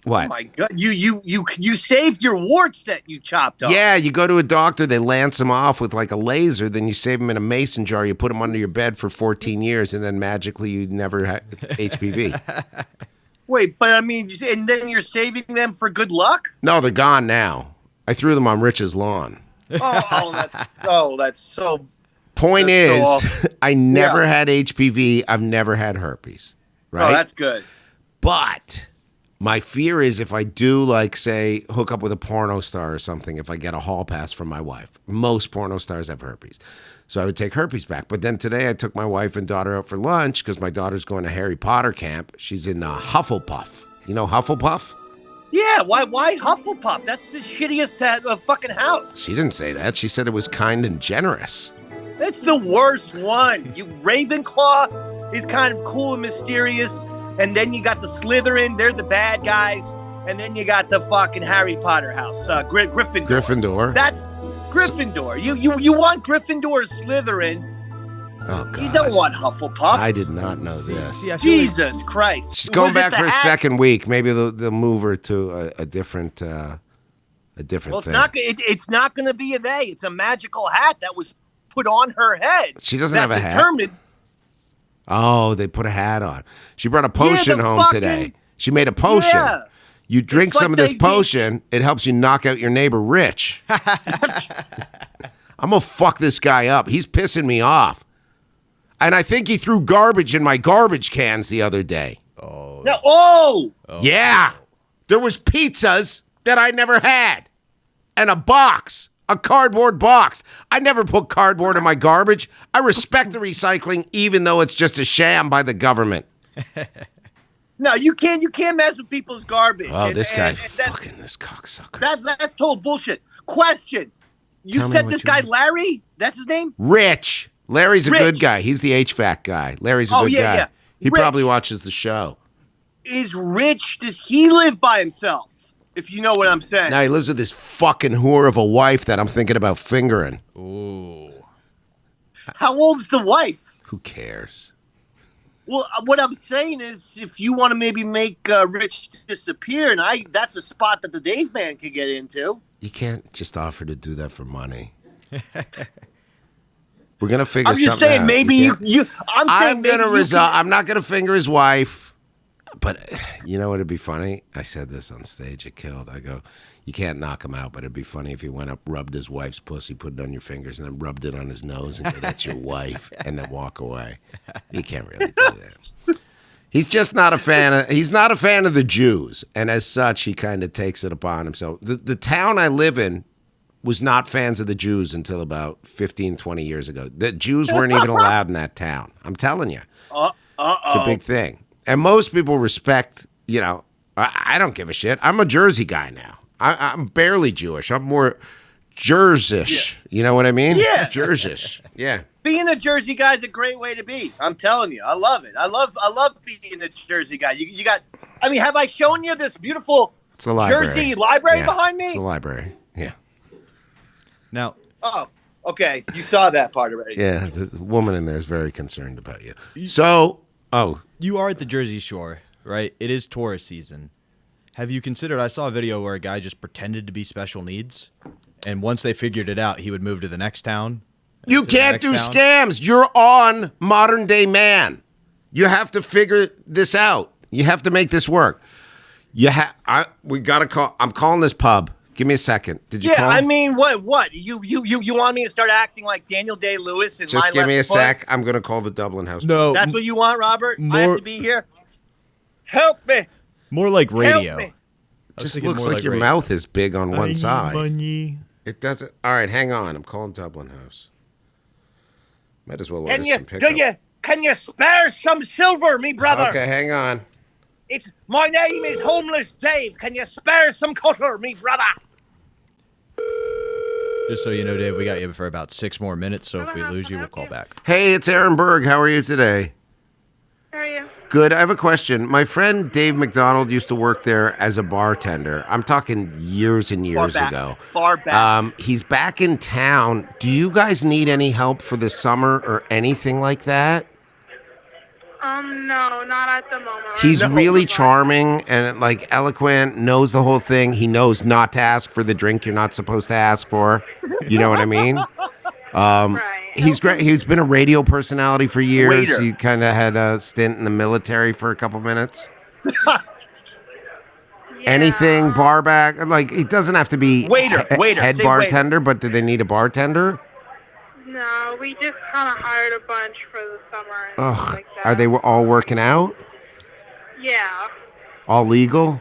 Speaker 1: what?
Speaker 3: Oh my God, you saved your warts that you chopped off.
Speaker 1: Yeah, you go to a doctor, they lance them off with like a laser, then you save them in a mason jar, you put them under your bed for 14 years, and then magically you never had HPV.
Speaker 3: Wait, but I mean, and then you're saving them for good luck?
Speaker 1: No, they're gone now. I threw them on Rich's lawn.
Speaker 3: That's so.
Speaker 1: Point
Speaker 3: That's
Speaker 1: is,
Speaker 3: so
Speaker 1: I never
Speaker 3: Yeah.
Speaker 1: had HPV. I've never had herpes. Right?
Speaker 3: Oh, that's good.
Speaker 1: But my fear is if I do, like, say, hook up with a porno star or something, if I get a hall pass from my wife. Most porno stars have herpes. So I would take herpes back. But then today I took my wife and daughter out for lunch because my daughter's going to Harry Potter camp. She's in Hufflepuff. You know Hufflepuff?
Speaker 3: Yeah, why Hufflepuff? That's the shittiest fucking house.
Speaker 1: She didn't say that. She said it was kind and generous.
Speaker 3: That's the worst one. You Ravenclaw is kind of cool and mysterious, and then you got the Slytherin. They're the bad guys, and then you got the fucking Harry Potter house, Gryffindor.
Speaker 1: Gryffindor.
Speaker 3: That's Gryffindor. You want Gryffindor or Slytherin?
Speaker 1: Oh, God.
Speaker 3: You don't want Hufflepuff.
Speaker 1: I did not know this.
Speaker 4: See, I feel like-
Speaker 3: Jesus Christ!
Speaker 1: She's going
Speaker 3: Was it
Speaker 1: back
Speaker 3: the
Speaker 1: for a
Speaker 3: hat?
Speaker 1: second week. Maybe they'll move her to a different
Speaker 3: Well, it's
Speaker 1: thing.
Speaker 3: it's not going to be a they. It's a magical hat that was put on her head.
Speaker 1: She doesn't
Speaker 3: that
Speaker 1: have a hat.
Speaker 3: determined-
Speaker 1: Oh, they put a hat on. She brought a potion
Speaker 3: the
Speaker 1: home
Speaker 3: fucking-
Speaker 1: today. She made a potion.
Speaker 3: Yeah.
Speaker 1: You drink
Speaker 3: It's like
Speaker 1: some of this
Speaker 3: they did-
Speaker 1: potion, it helps you knock out your neighbor Rich. I'm going to fuck this guy up. He's pissing me off. And I think he threw garbage in my garbage cans the other day.
Speaker 3: No, oh,
Speaker 1: Yeah. There was pizzas that I never had. And a cardboard box. I never put cardboard in my garbage. I respect the recycling even though it's just a sham by the government.
Speaker 3: no, you can't mess with people's garbage.
Speaker 1: Oh,
Speaker 3: And-
Speaker 1: this guy
Speaker 3: and that's-
Speaker 1: fucking this cocksucker.
Speaker 3: That's total bullshit. Question: You
Speaker 1: Tell me
Speaker 3: said
Speaker 1: what
Speaker 3: this
Speaker 1: you
Speaker 3: guy
Speaker 1: want.
Speaker 3: Larry? That's his name?
Speaker 1: Rich. Larry's a
Speaker 3: Rich.
Speaker 1: good guy. He's the HVAC guy. Larry's a
Speaker 3: Oh,
Speaker 1: good
Speaker 3: yeah,
Speaker 1: guy.
Speaker 3: yeah.
Speaker 1: He
Speaker 3: Rich.
Speaker 1: probably watches the show.
Speaker 3: Is Rich? Does he live by himself? If you know what I'm saying.
Speaker 1: Now he lives with this fucking whore of a wife that I'm thinking about fingering.
Speaker 4: Ooh.
Speaker 3: How old's the wife?
Speaker 1: Who cares?
Speaker 3: Well, what I'm saying is, if you want to maybe make Rich disappear, and that's a spot that the Dave Man could get into.
Speaker 1: You can't just offer to do that for money. We're gonna figure
Speaker 3: I'm just
Speaker 1: something
Speaker 3: saying,
Speaker 1: out.
Speaker 3: maybe
Speaker 1: You
Speaker 3: you.
Speaker 1: can't-
Speaker 3: I'm
Speaker 1: gonna
Speaker 3: maybe you can-
Speaker 1: I'm not gonna finger his wife. But you know what'd be funny? I said this on stage. It killed. I go, you can't knock him out, but it'd be funny if he went up, rubbed his wife's pussy, put it on your fingers, and then rubbed it on his nose and go, that's your wife, and then walk away. You can't really do that. He's just not a fan of. He's not a fan of the Jews, and as such, he kind of takes it upon himself. The town I live in was not fans of the Jews until about 15, 20 years ago. The Jews weren't even allowed in that town. I'm telling you. It's a big thing. And most people respect, I don't give a shit. I'm a Jersey guy now. I'm barely Jewish. I'm more Jersish. Yeah. You know what I mean?
Speaker 3: Yeah.
Speaker 1: Jersish. Yeah.
Speaker 3: Being a Jersey guy is a great way to be. I'm telling you, I love it. I love being a Jersey guy. You got. I mean, have I shown you this beautiful
Speaker 1: It's the library.
Speaker 3: Jersey library
Speaker 1: Yeah,
Speaker 3: behind me?
Speaker 1: It's the library. Yeah.
Speaker 4: Now,
Speaker 3: Oh, okay. You saw that part already.
Speaker 1: Yeah. The woman in there is very concerned about you. So,
Speaker 4: you are at the Jersey Shore, right? It is tourist season. Have you considered? I saw a video where a guy just pretended to be special needs, and once they figured it out, he would move to the next town.
Speaker 1: you
Speaker 4: To the
Speaker 1: can't
Speaker 4: next
Speaker 1: do
Speaker 4: town.
Speaker 1: scams. You're on Modern Day Man. You have to figure this out. You have to make this work. We got to call. I'm calling this pub. Give me a second. Did you
Speaker 3: Yeah,
Speaker 1: call?
Speaker 3: I mean, what? You want me to start acting like Daniel Day-Lewis and
Speaker 1: Just
Speaker 3: Line
Speaker 1: give me a
Speaker 3: Left Foot?
Speaker 1: sec. I'm going to call the Dublin House.
Speaker 4: No,
Speaker 3: That's what you want, Robert? I have
Speaker 4: More-
Speaker 3: to be here? Help me.
Speaker 4: more like radio.
Speaker 3: me.
Speaker 4: I was
Speaker 1: Just
Speaker 4: thinking
Speaker 1: looks
Speaker 4: more
Speaker 1: like your
Speaker 4: radio.
Speaker 1: mouth is big on one side.
Speaker 4: Money.
Speaker 1: It doesn't. All right, hang on. I'm calling Dublin House. Might as well order
Speaker 3: Can you,
Speaker 1: some pickup.
Speaker 3: can you spare some silver, me brother?
Speaker 1: Okay, hang on.
Speaker 3: My name is Homeless Dave. Can you spare some cutter, me brother?
Speaker 4: Just so you know, Dave, we got you for about 6 more minutes, so if we lose you, we'll call back.
Speaker 1: Hey, it's Aaron Berg. How are you today?
Speaker 6: How are you?
Speaker 1: Good. I have a question. My friend Dave McDonald used to work there as a bartender. I'm talking years and years ago.
Speaker 3: Far back.
Speaker 1: He's back in town. Do you guys need any help for the summer or anything like that?
Speaker 6: No, not at the moment.
Speaker 1: He's
Speaker 3: No.
Speaker 1: really charming and like eloquent, knows the whole thing. He knows not to ask for the drink you're not supposed to ask for. You know what I mean?
Speaker 6: Right.
Speaker 1: He's great. He's been a radio personality for years.
Speaker 3: Waiter.
Speaker 1: He kind of had a stint in the military for a couple minutes. Anything bar back? Like, it doesn't have to be
Speaker 3: Waiter.
Speaker 1: head
Speaker 3: Say
Speaker 1: bartender, but do they need a bartender?
Speaker 6: No, we just kind of hired a bunch for the summer and stuff like that.
Speaker 1: Are they all working out?
Speaker 6: Yeah.
Speaker 1: All legal?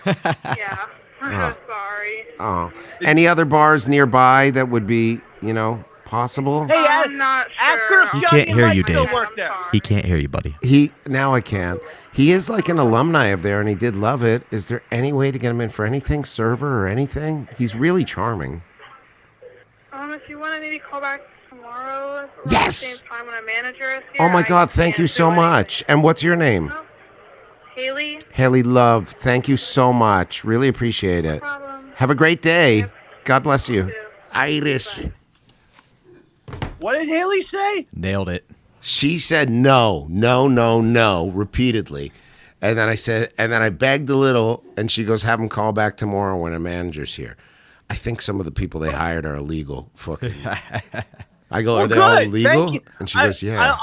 Speaker 6: Yeah. Sorry.
Speaker 1: Oh. Any other bars nearby that would be, possible?
Speaker 3: Hey,
Speaker 6: I'm not sure.
Speaker 3: ask her if
Speaker 4: He
Speaker 3: Johnny
Speaker 4: can't hear
Speaker 3: and
Speaker 4: you,
Speaker 3: Mike still
Speaker 4: Dave.
Speaker 3: work there.
Speaker 4: He can't hear you, buddy.
Speaker 1: Now I can. He is like an alumni of there, and he did love it. Is there any way to get him in for anything, server or anything? He's really charming.
Speaker 6: If you want to maybe call back tomorrow around
Speaker 1: Yes!
Speaker 6: the same time when a manager is here.
Speaker 1: Oh my God, thank you so much. And what's your name?
Speaker 6: Haley.
Speaker 1: Haley Love, thank you so much. Really appreciate it.
Speaker 6: No problem.
Speaker 1: Have a great day.
Speaker 6: Yep.
Speaker 1: God bless you.
Speaker 6: too.
Speaker 1: Irish.
Speaker 3: What did Haley say?
Speaker 4: Nailed it.
Speaker 1: She said no, repeatedly. And then I begged a little, and she goes, have him call back tomorrow when a manager's here. I think some of the people they hired are illegal. Fucking. I go, are they all illegal?
Speaker 3: Thank you.
Speaker 1: And she goes, yeah.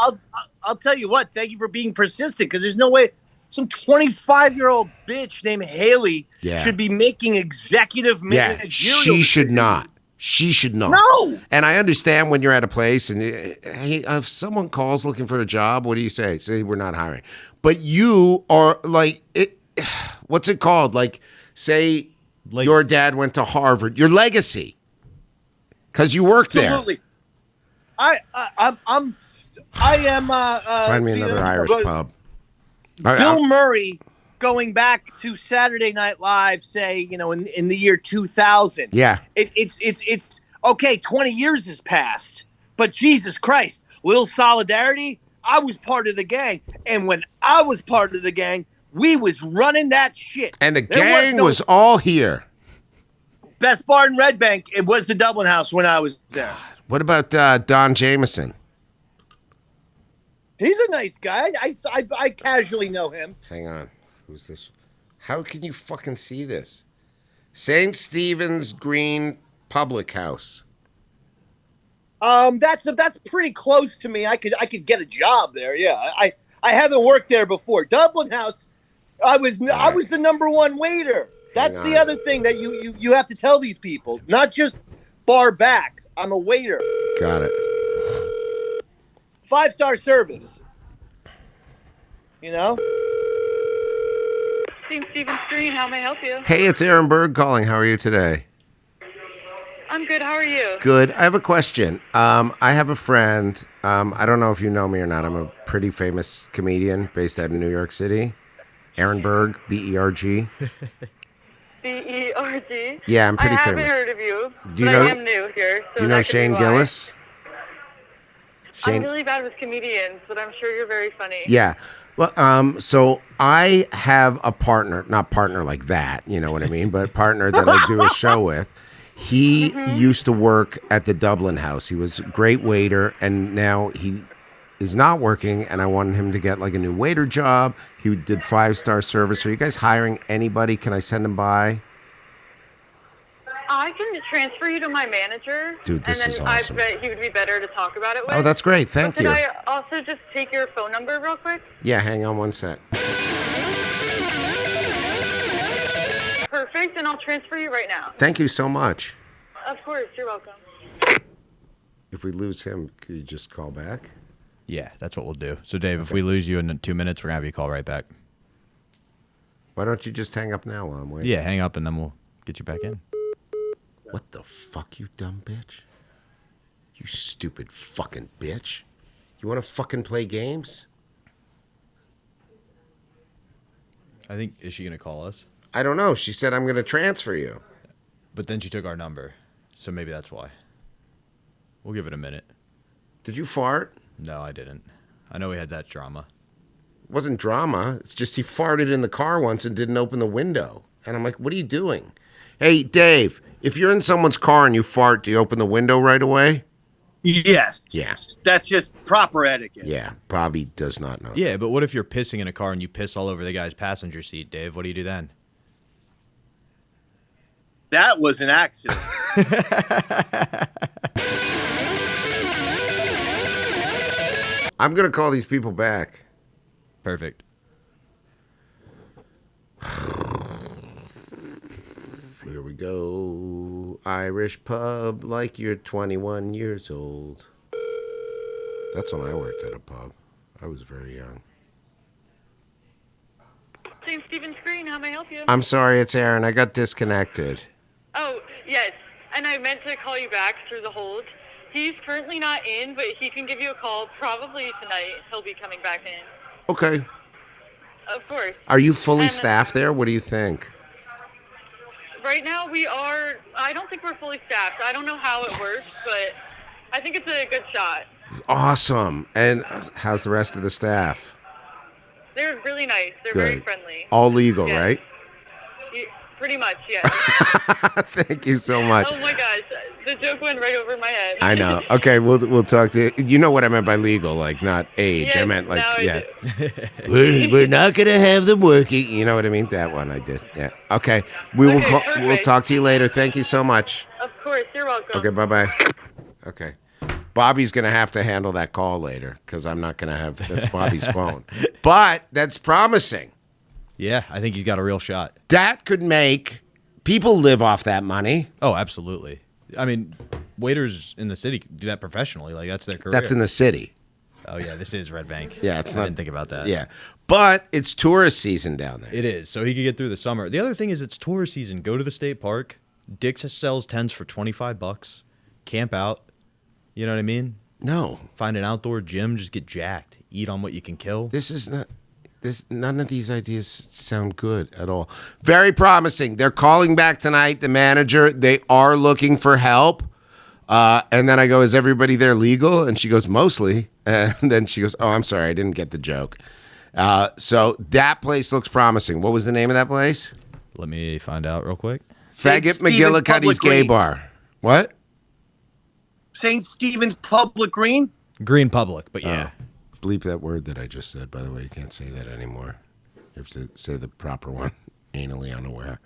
Speaker 3: I'll tell you what. Thank you for being persistent, because there's no way some 25-year-old bitch named Haley should be making executive managerial
Speaker 1: she should
Speaker 3: decisions.
Speaker 1: not. She should not.
Speaker 3: No.
Speaker 1: And I understand when you're at a place and hey, if someone calls looking for a job, what do you say? Say we're not hiring. But you are like it. What's it called? Like, say your dad went to Harvard. Your legacy, because you worked
Speaker 3: Absolutely.
Speaker 1: there.
Speaker 3: I am.
Speaker 1: Find me another Irish pub.
Speaker 3: Bill Murray going back to Saturday Night Live, say, in the year 2000.
Speaker 1: Yeah.
Speaker 3: It's okay. 20 years has passed, but Jesus Christ, little solidarity. I was part of the gang, and when I was part of the gang, we was running that shit.
Speaker 1: And the gang was all here.
Speaker 3: Best bar in Red Bank. It was the Dublin House when I was there.
Speaker 1: What about Don Jameson?
Speaker 3: He's a nice guy. I casually know him.
Speaker 1: Hang on. Who's this? How can you fucking see this? St. Stephen's Green Public House.
Speaker 3: That's pretty close to me. I could get a job there. Yeah. I haven't worked there before. Dublin House. I was the number one waiter. That's the other thing that you have to tell these people. Not just bar back. I'm a waiter.
Speaker 1: Got it.
Speaker 3: 5-star service.
Speaker 6: St. Stephen's Green, how may I help you?
Speaker 1: Hey, it's Aaron Berg calling. How are you today?
Speaker 6: I'm good. How are you?
Speaker 1: Good. I have a question. I have a friend. I don't know if you know me or not. I'm a pretty famous comedian based out of New York City. Aaron Berg, B-E-R-G.
Speaker 6: B-E-R-G?
Speaker 1: Yeah, I'm pretty famous.
Speaker 6: I haven't heard of you,
Speaker 1: Do you
Speaker 6: but
Speaker 1: know,
Speaker 6: I am new here. So
Speaker 1: do you know
Speaker 6: that could be
Speaker 1: Shane
Speaker 6: why.
Speaker 1: Gillis?
Speaker 6: I'm really bad with comedians, but I'm sure you're very funny.
Speaker 1: Yeah. Well, so I have a partner, not partner like that, you know what I mean, but partner that I do a show with. He used to work at the Dublin House. He was a great waiter, and now he is not working, and I wanted him to get like a new waiter job. He did 5-star service. Are you guys hiring anybody? Can I send him by?
Speaker 6: I can transfer you to my manager.
Speaker 1: Dude, this
Speaker 6: and
Speaker 1: is
Speaker 6: then
Speaker 1: awesome.
Speaker 6: I bet he would be better to talk about it with.
Speaker 1: Oh, that's great. Thank
Speaker 6: Could
Speaker 1: you.
Speaker 6: I also just take your phone number real quick?
Speaker 1: Yeah, hang on one sec.
Speaker 6: Perfect, and I'll transfer you right now.
Speaker 1: Thank you so much.
Speaker 6: Of course, you're welcome.
Speaker 1: If we lose him, could you just call back?
Speaker 4: Yeah, that's what we'll do. So, Dave, if we lose you in 2 minutes, we're going to have you call right back.
Speaker 1: Why don't you just hang up now while I'm waiting?
Speaker 4: Yeah, hang up, and then we'll get you back in.
Speaker 1: What the fuck, you dumb bitch? You stupid fucking bitch. You want to fucking play games?
Speaker 4: I think, is she going to call us?
Speaker 1: I don't know. She said, I'm going to transfer you.
Speaker 4: But then she took our number, so maybe that's why. We'll give it a minute.
Speaker 1: Did you fart?
Speaker 4: No, I didn't. I know we had that drama.
Speaker 1: It wasn't drama. It's just he farted in the car once and didn't open the window. And I'm like, what are you doing? Hey, Dave, if you're in someone's car and you fart, do you open the window right away?
Speaker 3: Yes.
Speaker 1: Yeah.
Speaker 3: That's just proper etiquette.
Speaker 1: Yeah, Bobby does not know.
Speaker 4: Yeah, but what if you're pissing in a car and you piss all over the guy's passenger seat, Dave? What do you do then?
Speaker 3: That was an accident.
Speaker 1: I'm going to call these people back.
Speaker 4: Perfect.
Speaker 1: go, Irish pub like you're 21 years old. That's when I worked at a pub. I was very young.
Speaker 6: St. Stephen's Green, how may I help you?
Speaker 1: I'm sorry, it's Aaron. I got disconnected.
Speaker 6: Oh, yes. And I meant to call you back through the hold. He's currently not in, but he can give you a call probably tonight. He'll be coming back in.
Speaker 1: Okay.
Speaker 6: Of course.
Speaker 1: Are you fully
Speaker 6: And,
Speaker 1: staffed there? What do you think?
Speaker 6: Right now we are, I don't think we're fully staffed. I don't know how it works, but I think it's a good shot.
Speaker 1: Awesome. And how's the rest of the staff?
Speaker 6: They're really nice. They're
Speaker 1: Good.
Speaker 6: very friendly.
Speaker 1: All legal,
Speaker 6: Yes.
Speaker 1: right?
Speaker 6: Pretty much, yes.
Speaker 1: Thank you so much.
Speaker 6: Oh my gosh, the joke went right over my head.
Speaker 1: I know. Okay, we'll talk to you. You know what I meant by legal, like not age. I
Speaker 6: Yes,
Speaker 1: meant like,
Speaker 6: now I
Speaker 1: yeah.
Speaker 6: do.
Speaker 1: We're not gonna have them working. You know what I mean? That one I did. Yeah. Okay. We'll
Speaker 6: perfect.
Speaker 1: talk to you later. Thank you so much.
Speaker 6: Of course, you're welcome.
Speaker 1: Okay. Bye bye. Okay. Bobby's gonna have to handle that call later because I'm not gonna have. That's Bobby's phone. But that's promising.
Speaker 4: Yeah, I think he's got a real shot.
Speaker 1: That could make people live off that money.
Speaker 4: Oh, absolutely. I mean, waiters in the city do that professionally. Like, that's their career.
Speaker 1: That's in the city.
Speaker 4: Oh, yeah, this is Red Bank.
Speaker 1: Yeah, it's
Speaker 4: I
Speaker 1: not.
Speaker 4: didn't think about that.
Speaker 1: Yeah, but it's tourist season down there.
Speaker 4: It is, so he could get through the summer. The other thing is it's tourist season. Go to the state park. Dick's sells tents for $25. Camp out. You know what I mean?
Speaker 1: No,
Speaker 4: Find an outdoor gym. Just get jacked. Eat on what you can kill.
Speaker 1: this is not. None of these ideas sound good at all. Very promising. They're calling back tonight. The manager. They are looking for help. And then I go, "Is everybody there legal?" And she goes, "Mostly." And then she goes, "Oh, I'm sorry, I didn't get the joke." So that place looks promising. What was the name of that place?
Speaker 4: Let me find out real quick.
Speaker 1: Faggot
Speaker 3: Stephen's
Speaker 1: McGillicuddy's
Speaker 3: Public
Speaker 1: Gay
Speaker 3: Green.
Speaker 1: Bar. What?
Speaker 3: St. Stephen's Public Green?
Speaker 4: Green Public, but yeah.
Speaker 1: Bleep that word that I just said. By the way, you can't say that anymore. You have to say the proper one. Anally unaware.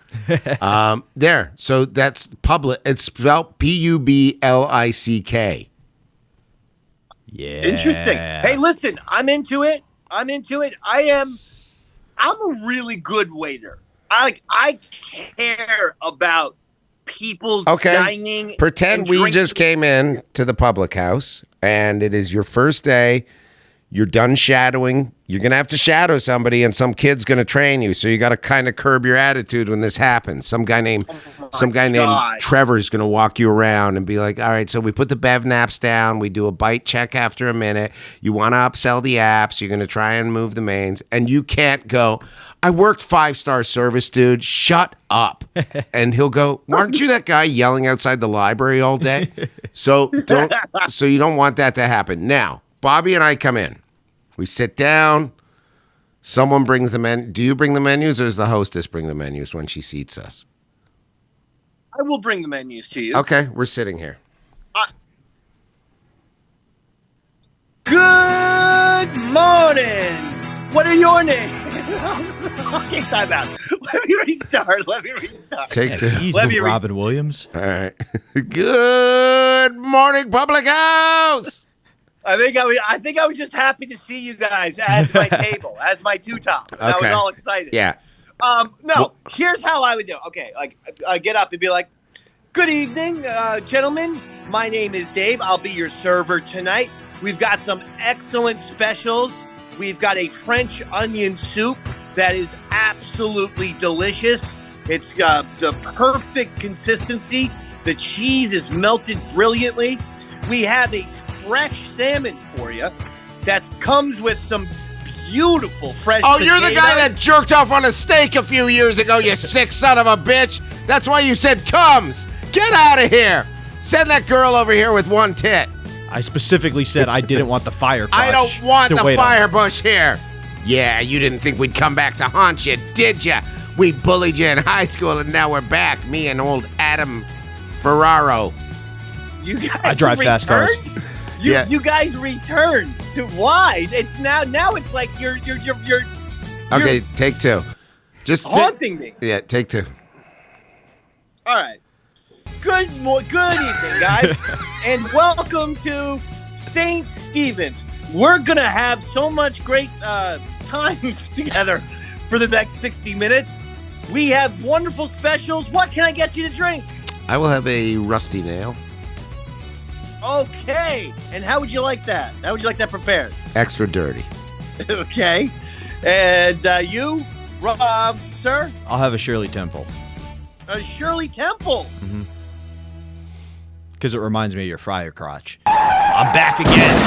Speaker 1: There. So that's public. It's spelled Publick.
Speaker 4: Yeah.
Speaker 3: Interesting. Hey, listen, I'm into it. I'm a really good waiter. I care about people's dining.
Speaker 1: Pretend
Speaker 3: and
Speaker 1: we
Speaker 3: drinking.
Speaker 1: just came in to the public house and it is your first day. You're done shadowing. You're going to have to shadow somebody and some kid's going to train you. So you got to kind of curb your attitude when this happens. Some guy named Trevor is going to walk you around and be like, all right, so we put the bev naps down. We do a bite check after a minute. You want to upsell the apps. You're going to try and move the mains. And you can't go, I worked 5-star service, dude. Shut up. And he'll go, aren't you that guy yelling outside the library all day? So you don't want that to happen. Now, Bobby and I come in. We sit down. Someone brings the menu. Do you bring the menus or does the hostess bring the menus when she seats us?
Speaker 3: I will bring the menus to you.
Speaker 1: Okay, we're sitting here.
Speaker 3: Good morning. What are your names? Okay, time out. Let me restart.
Speaker 1: Take two.
Speaker 4: He's
Speaker 3: Let me
Speaker 4: Robin Williams.
Speaker 1: All right. Good morning, public house.
Speaker 3: I think I was just happy to see you guys at my table, as my two-top. I was all excited.
Speaker 1: Yeah.
Speaker 3: Here's how I would do it. Okay, I get up and be like, good evening, gentlemen. My name is Dave. I'll be your server tonight. We've got some excellent specials. We've got a French onion soup that is absolutely delicious. It's the perfect consistency. The cheese is melted brilliantly. We have a fresh salmon for you that comes with some beautiful fresh
Speaker 1: Oh, you're the guy
Speaker 3: potatoes.
Speaker 1: that jerked off on a steak a few years ago, you sick son of a bitch. That's why you said comes. Get out of here. Send that girl over here with one tit.
Speaker 4: I specifically said I didn't want the fire bush.
Speaker 1: I don't want
Speaker 4: to
Speaker 1: the
Speaker 4: wait on
Speaker 1: fire
Speaker 4: this.
Speaker 1: bush here. Yeah, you didn't think we'd come back to haunt you, did ya? We bullied you in high school and now we're back. Me and old Adam Ferraro.
Speaker 3: You guys
Speaker 4: I drive fast cars.
Speaker 3: returned?
Speaker 1: Yeah.
Speaker 3: You guys returned. Why? It's now it's like you're
Speaker 1: Okay, take two. Just
Speaker 3: haunting me.
Speaker 1: Yeah, take two.
Speaker 3: All right. Good evening, guys, and welcome to St. Stephen's. We're gonna have so much great times together for the next 60 minutes. We have wonderful specials. What can I get you to drink?
Speaker 1: I will have a rusty nail.
Speaker 3: Okay. And how would you like that? How would you like that prepared?
Speaker 1: Extra dirty.
Speaker 3: Okay. And you, sir?
Speaker 4: I'll have a Shirley Temple.
Speaker 3: A Shirley Temple.
Speaker 4: Because it reminds me of your fryer crotch. I'm back again.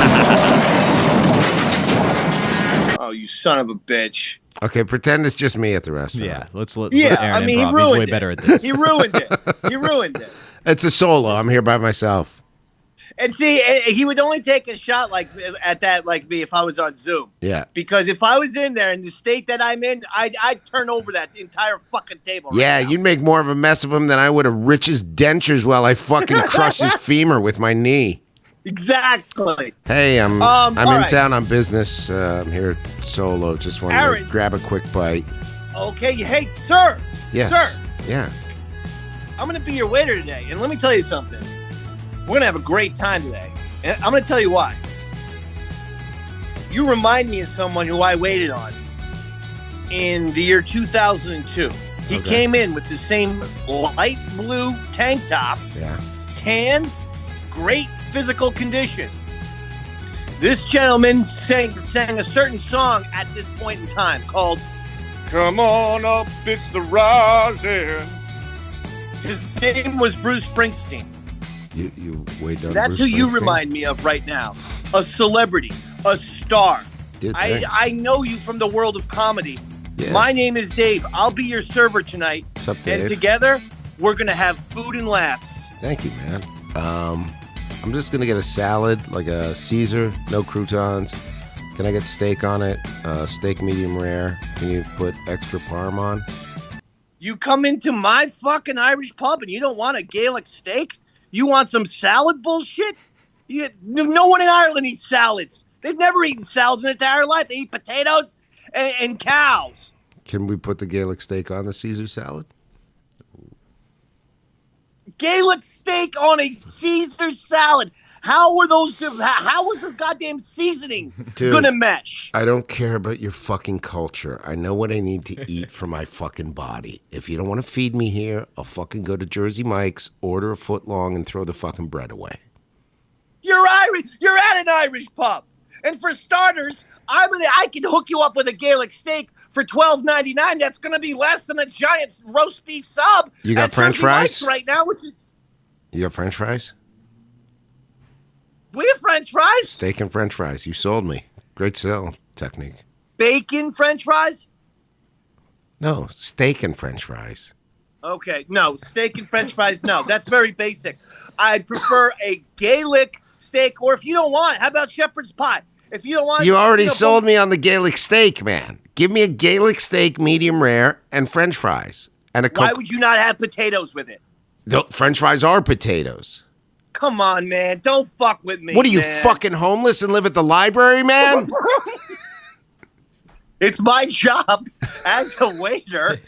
Speaker 3: Oh, you son of a bitch.
Speaker 1: Okay, pretend it's just me at the restaurant.
Speaker 4: Yeah, let's let
Speaker 3: Yeah,
Speaker 4: Aaron
Speaker 3: I mean, he
Speaker 4: improv.
Speaker 3: ruined
Speaker 4: He's way
Speaker 3: it.
Speaker 4: better at this.
Speaker 3: He ruined it. He ruined it.
Speaker 1: It's a solo. I'm here by myself.
Speaker 3: And see, he would only take a shot like at that like me if I was on Zoom.
Speaker 1: Yeah.
Speaker 3: Because if I was in there in the state that I'm in, I'd turn over that entire fucking table.
Speaker 1: Yeah,
Speaker 3: right now.
Speaker 1: you'd make more of a mess of him than I would of Rich's dentures while I fucking crushed his femur with my knee.
Speaker 3: Exactly.
Speaker 1: Hey, I'm
Speaker 3: all
Speaker 1: in
Speaker 3: right.
Speaker 1: town on business. I'm here solo. Just wanted to
Speaker 3: Aaron.
Speaker 1: grab a quick bite.
Speaker 3: Okay. Hey, sir.
Speaker 1: Yes.
Speaker 3: Sir,
Speaker 1: Yeah.
Speaker 3: I'm going to be your waiter today. And let me tell you something. We're going to have a great time today. And I'm going to tell you why. You remind me of someone who I waited on in the year 2002. He
Speaker 1: Okay.
Speaker 3: came in with the same light blue tank top,
Speaker 1: Yeah.
Speaker 3: tan, great physical condition. This gentleman sang a certain song at this point in time called "Come On Up, It's the Rising." His name was Bruce Springsteen.
Speaker 1: You wait on
Speaker 3: That's
Speaker 1: Bruce
Speaker 3: who you
Speaker 1: Springsteen?
Speaker 3: remind me of right now. A celebrity, a star.
Speaker 1: Dude,
Speaker 3: I
Speaker 1: thanks.
Speaker 3: know you from the world of comedy.
Speaker 1: Yeah.
Speaker 3: My name is Dave. I'll be your server tonight.
Speaker 1: What's up, Dave?
Speaker 3: And together, we're going to have food and laughs.
Speaker 1: Thank you, man. I'm just gonna get a salad, like a Caesar, no croutons. Can I get steak on it? Steak medium rare. Can you put extra parm on?
Speaker 3: You come into my fucking Irish pub and you don't want a Gaelic steak? You want some salad bullshit? No one in Ireland eats salads. They've never eaten salads in their entire life. They eat potatoes and cows.
Speaker 1: Can we put the Gaelic steak on the Caesar salad?
Speaker 3: Gaelic steak on a Caesar salad. How was the goddamn seasoning
Speaker 1: Dude.
Speaker 3: gonna mesh?
Speaker 1: I don't care about your fucking culture. I know what I need to eat for my fucking body. If you don't want to feed me here, I'll fucking go to Jersey Mike's, order a foot long, and throw the fucking bread away.
Speaker 3: You're Irish. You're at an Irish pub, and for starters, I can hook you up with a Gaelic steak for $12.99. That's gonna be less than a giant roast beef sub.
Speaker 1: You got
Speaker 3: at
Speaker 1: French
Speaker 3: Jersey
Speaker 1: fries?
Speaker 3: Mike's right now, which is
Speaker 1: You got French fries?
Speaker 3: we have French fries,
Speaker 1: Steak and French fries. You sold me. Great sell technique.
Speaker 3: bacon French fries.
Speaker 1: No, steak and French fries.
Speaker 3: Okay, no, steak and French fries. No, that's very basic. I'd prefer a Gaelic steak, or if you don't want, how about shepherd's pie? If you don't want,
Speaker 1: You already sold me on the Gaelic steak, man. Give me a Gaelic steak, medium rare, and French fries. And a
Speaker 3: Why
Speaker 1: Coke.
Speaker 3: would you not have potatoes with it?
Speaker 1: No, French fries are potatoes.
Speaker 3: Come on, man, don't fuck with me.
Speaker 1: What are you,
Speaker 3: man.
Speaker 1: fucking homeless and live at the library, man?
Speaker 3: It's my job as a waiter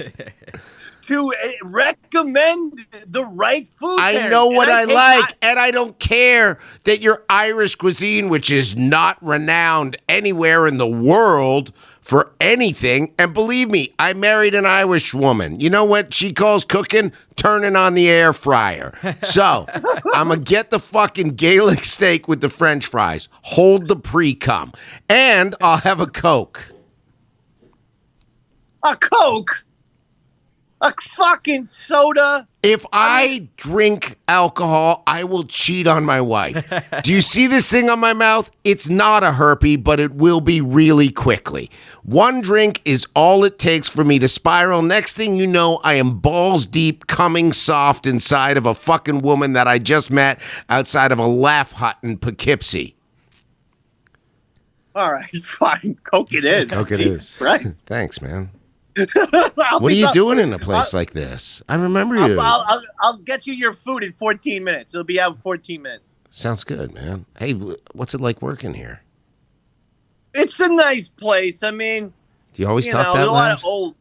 Speaker 3: to recommend the right food.
Speaker 1: I
Speaker 3: pairs.
Speaker 1: know
Speaker 3: And
Speaker 1: what I
Speaker 3: take
Speaker 1: like, and I don't care that your Irish cuisine, which is not renowned anywhere in the world for anything, and believe me, I married an Irish woman. You know what she calls cooking? Turning on the air fryer. So, I'm going to get the fucking Gaelic steak with the French fries. Hold the pre-cum. And I'll have a Coke.
Speaker 3: a Coke, a fucking soda.
Speaker 1: If I drink alcohol, I will cheat on my wife. Do you see this thing on my mouth? It's not a herpy, but it will be really quickly. One drink is all it takes for me to spiral. Next thing you know, I am balls deep, coming soft inside of a fucking woman that I just met outside of a laugh hut in Poughkeepsie.
Speaker 3: All right, fine. Coke it is.
Speaker 1: Coke it
Speaker 3: Jesus
Speaker 1: is.
Speaker 3: Christ.
Speaker 1: Thanks, man.
Speaker 3: I'll
Speaker 1: What are
Speaker 3: be
Speaker 1: you
Speaker 3: up-
Speaker 1: doing in a place like this? I remember you.
Speaker 3: I'll get you your food in 14 minutes. It'll be out in 14 minutes.
Speaker 1: Sounds good, man. Hey, what's it like working here?
Speaker 3: It's a nice place. I mean,
Speaker 1: Do you always
Speaker 3: you
Speaker 1: talk
Speaker 3: know,
Speaker 1: that
Speaker 3: there's a lot
Speaker 1: loud?
Speaker 3: of old.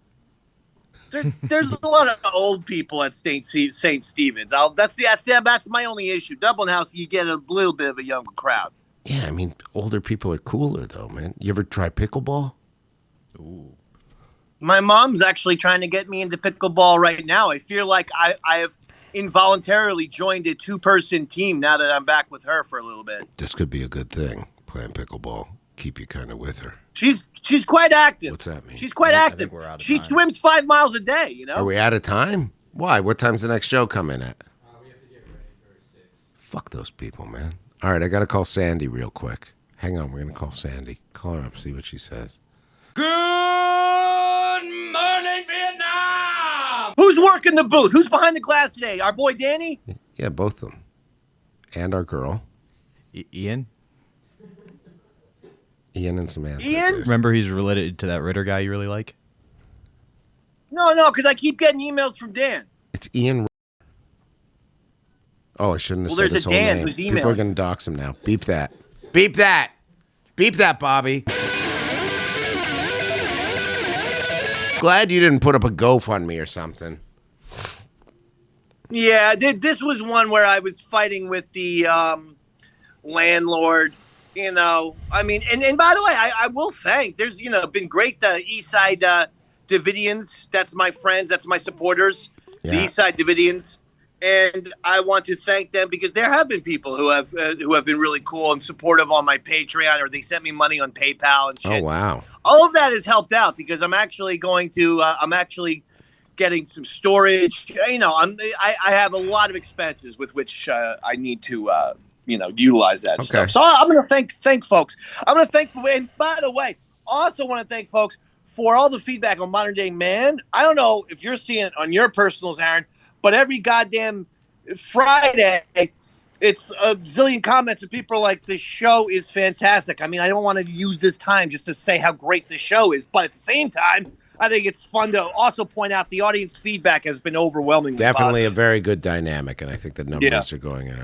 Speaker 3: There's a lot of old people at St. Stephen's. That's my only issue. Dublin House, you get a little bit of a younger crowd.
Speaker 1: Yeah, I mean, older people are cooler, though, man. You ever try pickleball?
Speaker 3: My mom's actually trying to get me into pickleball right now. I feel like I have involuntarily joined a 2-person team now that I'm back with her for a little bit.
Speaker 1: This could be a good thing, playing pickleball. Keep you kind of with her.
Speaker 3: She's quite active.
Speaker 1: What's that mean?
Speaker 3: She's quite active. She swims 5 miles a day, you know?
Speaker 1: Are we out of time? Why? What time's the next show come in at?
Speaker 7: We have to get ready for 6.
Speaker 1: Fuck those people, man. All right, I got to call Sandy real quick. Hang on, we're going to call Sandy. Call her up, see what she says.
Speaker 7: Good morning, Vietnam!
Speaker 3: Who's working the booth? Who's behind the glass today? Our boy Danny?
Speaker 1: Yeah, both of them. And our girl.
Speaker 4: Ian?
Speaker 1: Ian and Samantha.
Speaker 3: Ian?
Speaker 1: Dude.
Speaker 4: Remember he's related to that Ritter guy you really like?
Speaker 3: No, because I keep getting emails from Dan.
Speaker 1: It's Ian. Oh, I shouldn't have
Speaker 3: Well,
Speaker 1: said
Speaker 3: there's
Speaker 1: his
Speaker 3: a
Speaker 1: whole
Speaker 3: Dan
Speaker 1: name.
Speaker 3: who's
Speaker 1: People are
Speaker 3: emailing.
Speaker 1: going to dox him now. Beep that. Beep that. Beep that, Bobby. Glad you didn't put up a GoFundMe or something.
Speaker 3: Yeah, this was one where I was fighting with the landlord. You know, I mean, and by the way, I will thank. There's been great East Side Davidians. That's my friends. That's my supporters.
Speaker 1: Yeah.
Speaker 3: The East Side Davidians, and I want to thank them because there have been people who have been really cool and supportive on my Patreon, or they sent me money on PayPal and shit.
Speaker 1: Oh, wow.
Speaker 3: All of that has helped out because I'm actually going to I'm actually getting some storage. You know, I have a lot of expenses with which I need to utilize that stuff. So I'm going to thank folks. I'm going to thank, and by the way, also want to thank folks for all the feedback on Modern Day Man. I don't know if you're seeing it on your personals, Aaron, but every goddamn Friday, it's a zillion comments and people are like, "This show is fantastic." I mean, I don't want to use this time just to say how great the show is, but at the same time, I think it's fun to also point out the audience feedback has been overwhelmingly
Speaker 1: Definitely
Speaker 3: positive.
Speaker 1: a very good dynamic, and I think the numbers are going in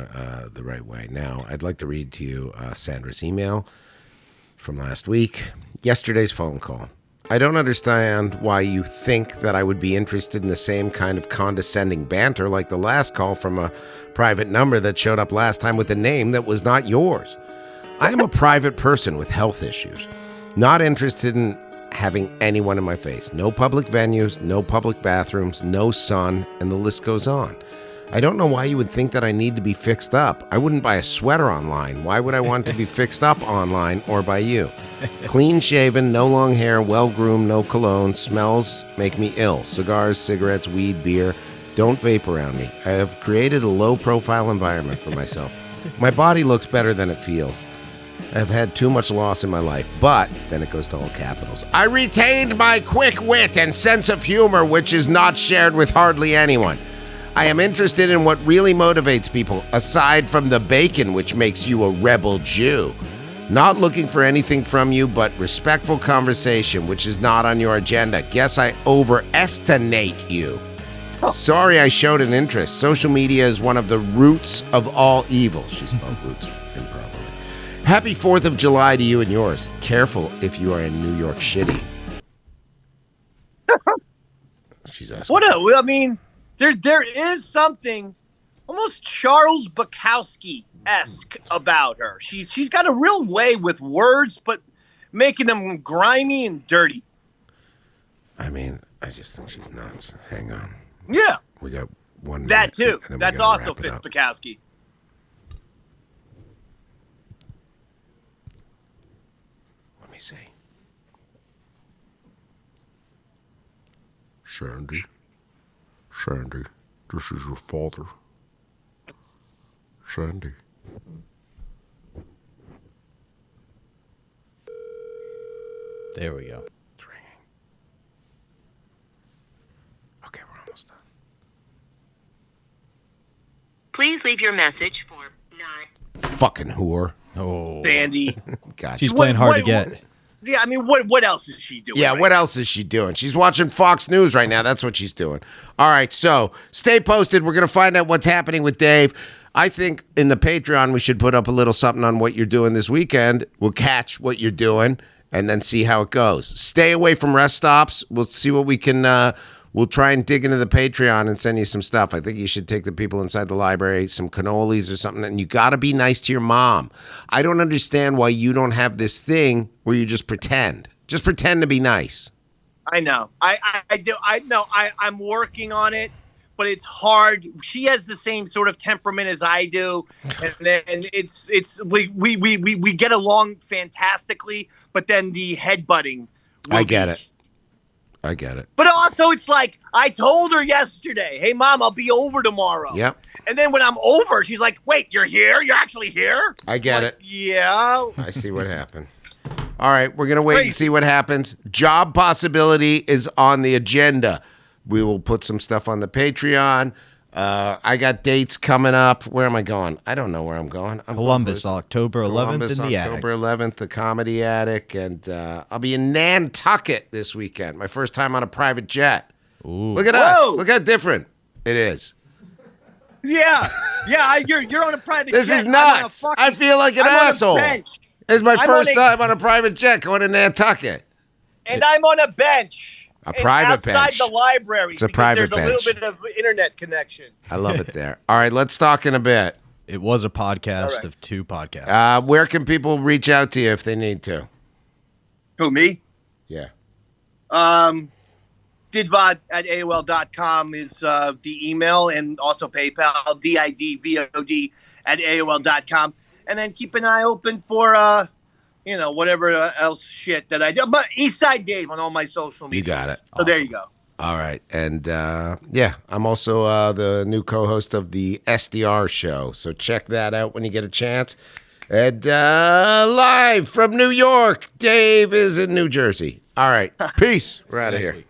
Speaker 1: the right way. Now, I'd like to read to you Sandra's email from last week. Yesterday's phone call. I don't understand why you think that I would be interested in the same kind of condescending banter like the last call from a private number that showed up last time with a name that was not yours. I am a private person with health issues, not interested in having anyone in my face. No public venues, no public bathrooms, no sun, and the list goes on. I don't know why you would think that I need to be fixed up. I wouldn't buy a sweater online. Why would I want to be fixed up online or by you? Clean shaven, no long hair, well groomed, no cologne. Smells make me ill. Cigars, cigarettes, weed, beer. Don't vape around me. I have created a low profile environment for myself. My body looks better than it feels. I've had too much loss in my life, but, then it goes to all capitals, I retained my quick wit and sense of humor, which is not shared with hardly anyone. I am interested in what really motivates people, aside from the bacon, which makes you a rebel Jew. Not looking for anything from you, but respectful conversation, which is not on your agenda. Guess I overestimate you. Sorry I showed an interest. Social media is one of the roots of all evil. She spelled roots improperly. Happy 4th of July to you and yours. Careful if you are in New York City. She's asking.
Speaker 3: I mean, there is something almost Charles Bukowski-esque about her. She's got a real way with words, but making them grimy and dirty.
Speaker 1: I mean, I just think she's nuts. Hang on.
Speaker 3: Yeah.
Speaker 1: We got 1 minute.
Speaker 3: That too.
Speaker 1: and then we
Speaker 3: That's
Speaker 1: gotta
Speaker 3: also
Speaker 1: wrap it
Speaker 3: Fitz
Speaker 1: up.
Speaker 3: Bukowski.
Speaker 1: Let me see. Sandy, this is your father. Sandy.
Speaker 4: There we go.
Speaker 1: It's ringing. Okay, we're almost done.
Speaker 8: Please leave your message for 9.
Speaker 1: Fucking whore.
Speaker 4: Oh,
Speaker 3: Sandy.
Speaker 1: God.
Speaker 4: she's playing hard to get.
Speaker 3: Yeah, I mean, what else is she doing?
Speaker 1: Yeah,
Speaker 3: right
Speaker 1: what else is she doing? She's watching Fox News right now. That's what she's doing. All right, so stay posted. We're going to find out what's happening with Dave. I think in the Patreon, we should put up a little something on what you're doing this weekend. We'll catch what you're doing and then see how it goes. Stay away from rest stops. We'll see what we can... We'll try and dig into the Patreon and send you some stuff. I think you should take the people inside the library some cannolis or something. And you got to be nice to your mom. I don't understand why you don't have this thing where you just pretend. Just pretend to be nice.
Speaker 3: I know. I do. I know. I'm working on it, but it's hard. She has the same sort of temperament as I do, and then it's we get along fantastically. But then the headbutting.
Speaker 1: I get it.
Speaker 3: But also, it's like I told her yesterday, "Hey, Mom, I'll be over tomorrow."
Speaker 1: Yep.
Speaker 3: And then when I'm over, she's like, "Wait, you're here? You're actually here?"
Speaker 1: I get it.
Speaker 3: Yeah.
Speaker 1: I see what happened. All right, we're going to wait and see what happens. Job possibility is on the agenda. We will put some stuff on the Patreon. I got dates coming up. Where am I going? I don't know where I'm going.
Speaker 4: Columbus, October 11th in the Attic.
Speaker 1: October 11th, the Comedy Attic. And I'll be in Nantucket this weekend. My first time on a private jet.
Speaker 4: Ooh.
Speaker 1: Look at us. Look how different it is.
Speaker 3: Yeah. You're on a private
Speaker 1: This
Speaker 3: jet.
Speaker 1: is nuts. I feel like an asshole. It's my first time on a private jet going to Nantucket.
Speaker 3: And I'm on a bench.
Speaker 1: A private
Speaker 3: outside
Speaker 1: bench.
Speaker 3: the library.
Speaker 1: It's a private
Speaker 3: there's
Speaker 1: bench.
Speaker 3: There's a little bit of internet connection.
Speaker 1: I love it there. All right, let's talk in a bit.
Speaker 4: It was a podcast of 2 podcasts.
Speaker 1: Where can people reach out to you if they need to?
Speaker 3: Who, me?
Speaker 1: Yeah.
Speaker 3: Didvod at AOL.com is the email, and also PayPal, DIDVOD at AOL.com. And then keep an eye open for, whatever else shit that I do. But Eastside Dave on all my social media.
Speaker 1: You got it.
Speaker 3: So there you go.
Speaker 1: All right. And, I'm also the new co-host of the SDR show. So check that out when you get a chance. And live from New York, Dave is in New Jersey. All right. Peace. We're out of here.
Speaker 4: Week.